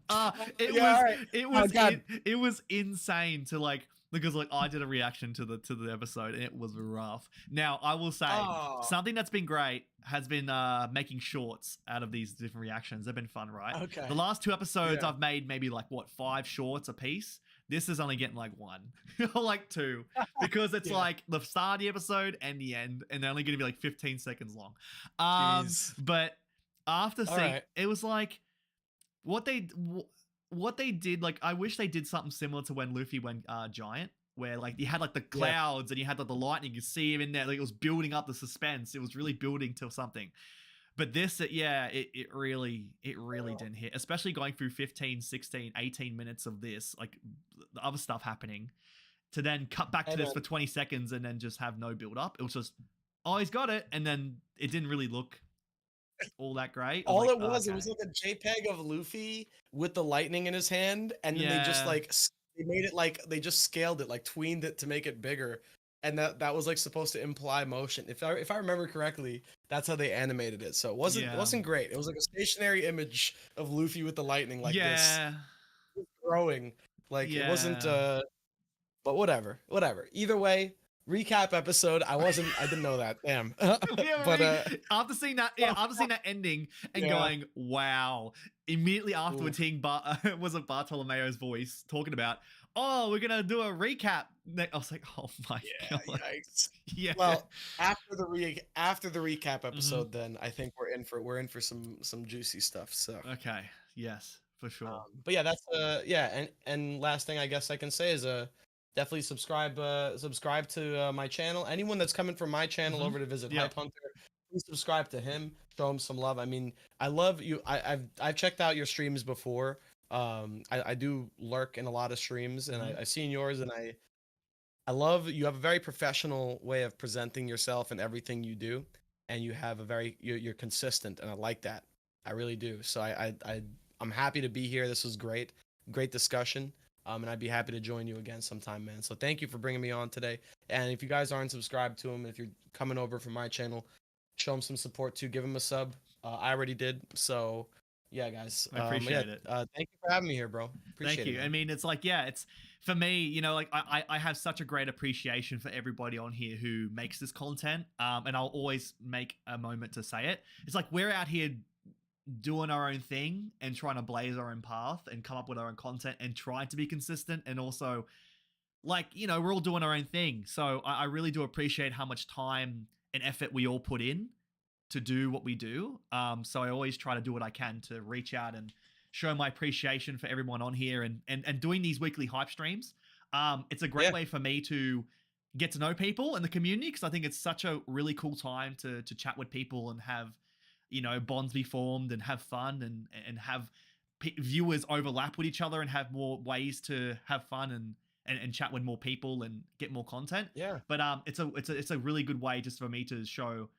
uh it Yeah, was all right. it Oh was God. it was insane to, like, because, like, I did a reaction to the episode, and it was rough. Now, I will say Oh, something that's been great has been making shorts out of these different reactions. They've been fun, right? okay. The last two episodes Yeah. I've made maybe like, what, 5 shorts a piece. This is only getting like one or like two, because it's Yeah. like the start of the episode and the end, and they're only going to be like 15 seconds long. Jeez. But after All seeing right. it, was like, what they what they did, like, I wish they did something similar to when Luffy went giant, where like you had like the Yeah. clouds and you had like the lightning, you see him in there, like it was building up the suspense. It was really building to something. But this, yeah, it really didn't hit, especially going through 15, 16, 18 minutes of this, like the other stuff happening, to then cut back to Hey this man, for 20 seconds and then just have no build up. It was just, oh, he's got it. And then it didn't really look all that great. I was all like, it was okay. like a JPEG of Luffy with the lightning in his hand, and then they just Yeah. like they made it like they just scaled it, like tweened it to make it bigger, and that was like supposed to imply motion. If I remember correctly, that's how they animated it. So it Yeah. wasn't great. It was like a stationary image of Luffy with the lightning like this Yeah. growing. Like it wasn't. Yeah. But whatever. Either way, recap episode. I didn't know that. Damn. Yeah, But after seeing that, yeah, after seeing that ending and yeah. going, wow. Immediately afterwards, Oof. hearing was it Bartolomeo's voice talking about, oh, we're gonna do a recap. I was like, oh my Yeah, god, yikes. yeah. Well, after the recap Mhm. episode, then I think we're in for some juicy stuff. So, Okay, yes, for sure. but yeah, that's yeah, and last thing I guess I can say is definitely subscribe to my channel. Anyone that's coming from my channel Hmm. over to visit Yep. Hype Hunter, please subscribe to him. Show him some love. I mean, I love you. I've checked out your streams before. I do lurk in a lot of streams, and Hmm. I've seen yours, and I love you have a very professional way of presenting yourself and everything you do, and you have a very you're consistent, and I like that. I really do. So I'm happy to be here. This was great discussion. And I'd be happy to join you again sometime, man. So thank you for bringing me on today. And if you guys aren't subscribed to him, if you're coming over from my channel, show him some support too. Give him a sub. I already did. So yeah, guys. I Yeah. appreciate it. Thank you for having me here, bro. Thank Appreciate it, you. I man. mean, it's like, yeah, it's for me, like I have such a great appreciation for everybody on here who makes this content. And I'll always make a moment to say it. It's like we're out here doing our own thing and trying to blaze our own path and come up with our own content and trying to be consistent, and also like, we're all doing our own thing. So I really do appreciate how much time and effort we all put in to do what we do. So I always try to do what I can to reach out and show my appreciation for everyone on here, and doing these weekly hype streams. It's a great Yeah. way for me to get to know people in the community, because I think it's such a really cool time to chat with people and have bonds be formed and have fun, and have viewers overlap with each other and have more ways to have fun and chat with more people and get more content. Yeah. But it's a really good way just for me to show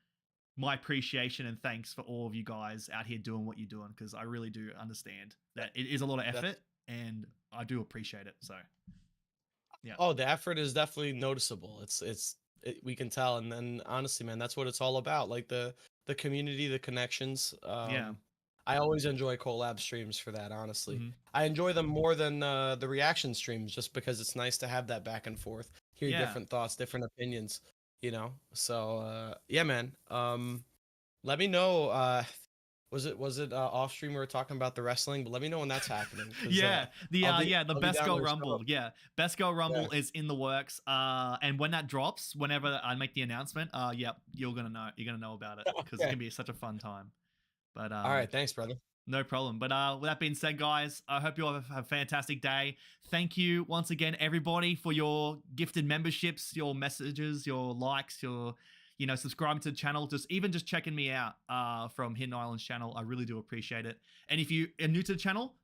my appreciation and thanks for all of you guys out here doing what you're doing, because I really do understand that it is a lot of That's effort, and I do appreciate it. So yeah. Oh, the effort is definitely noticeable. We can tell, and then honestly, man, that's what it's all about. Like the community, the connections. Yeah. I always enjoy collab streams for that. Honestly, Hmm. I enjoy them more than the reaction streams, just because it's nice to have that back and forth, hear Yeah. different thoughts, different opinions. So yeah, man. Let me know. Was it off stream we were talking about the wrestling? But let me know when that's happening. 'Cause, Yeah, the I'll be best down girl to show rumble. up. Yeah, best girl Yeah. rumble is in the works. And when that drops, whenever I make the announcement, yep, you're gonna know about it, because it's Okay. gonna be such a fun time. But All right. Thanks, brother. no problem. But with that being said, guys, I hope you all have a fantastic day. Thank you once again, everybody, for your gifted memberships, your messages, your likes, your subscribing to the channel, just checking me out from Hidden Islands channel. I really do appreciate it. And if you are new to the channel,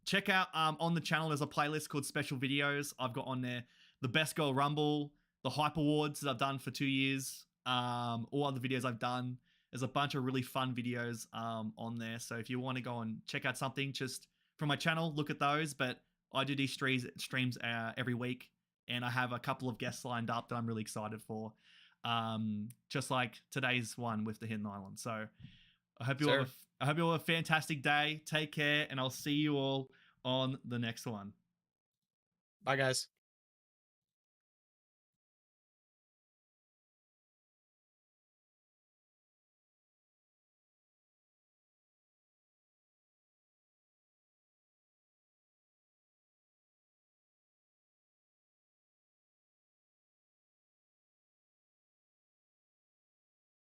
check out on the channel, there's a playlist called Special Videos. I've got on there the Best Girl Rumble, the Hype Awards that I've done for 2 years, all other videos I've done. There's a bunch of really fun videos on there. So if you want to go and check out something just from my channel, look at those. But I do these streams every week, and I have a couple of guests lined up that I'm really excited for. Just like today's one with the Hidden Island. So I hope you all Sir. I hope you all have a fantastic day. Take care, and I'll see you all on the next one. Bye, guys.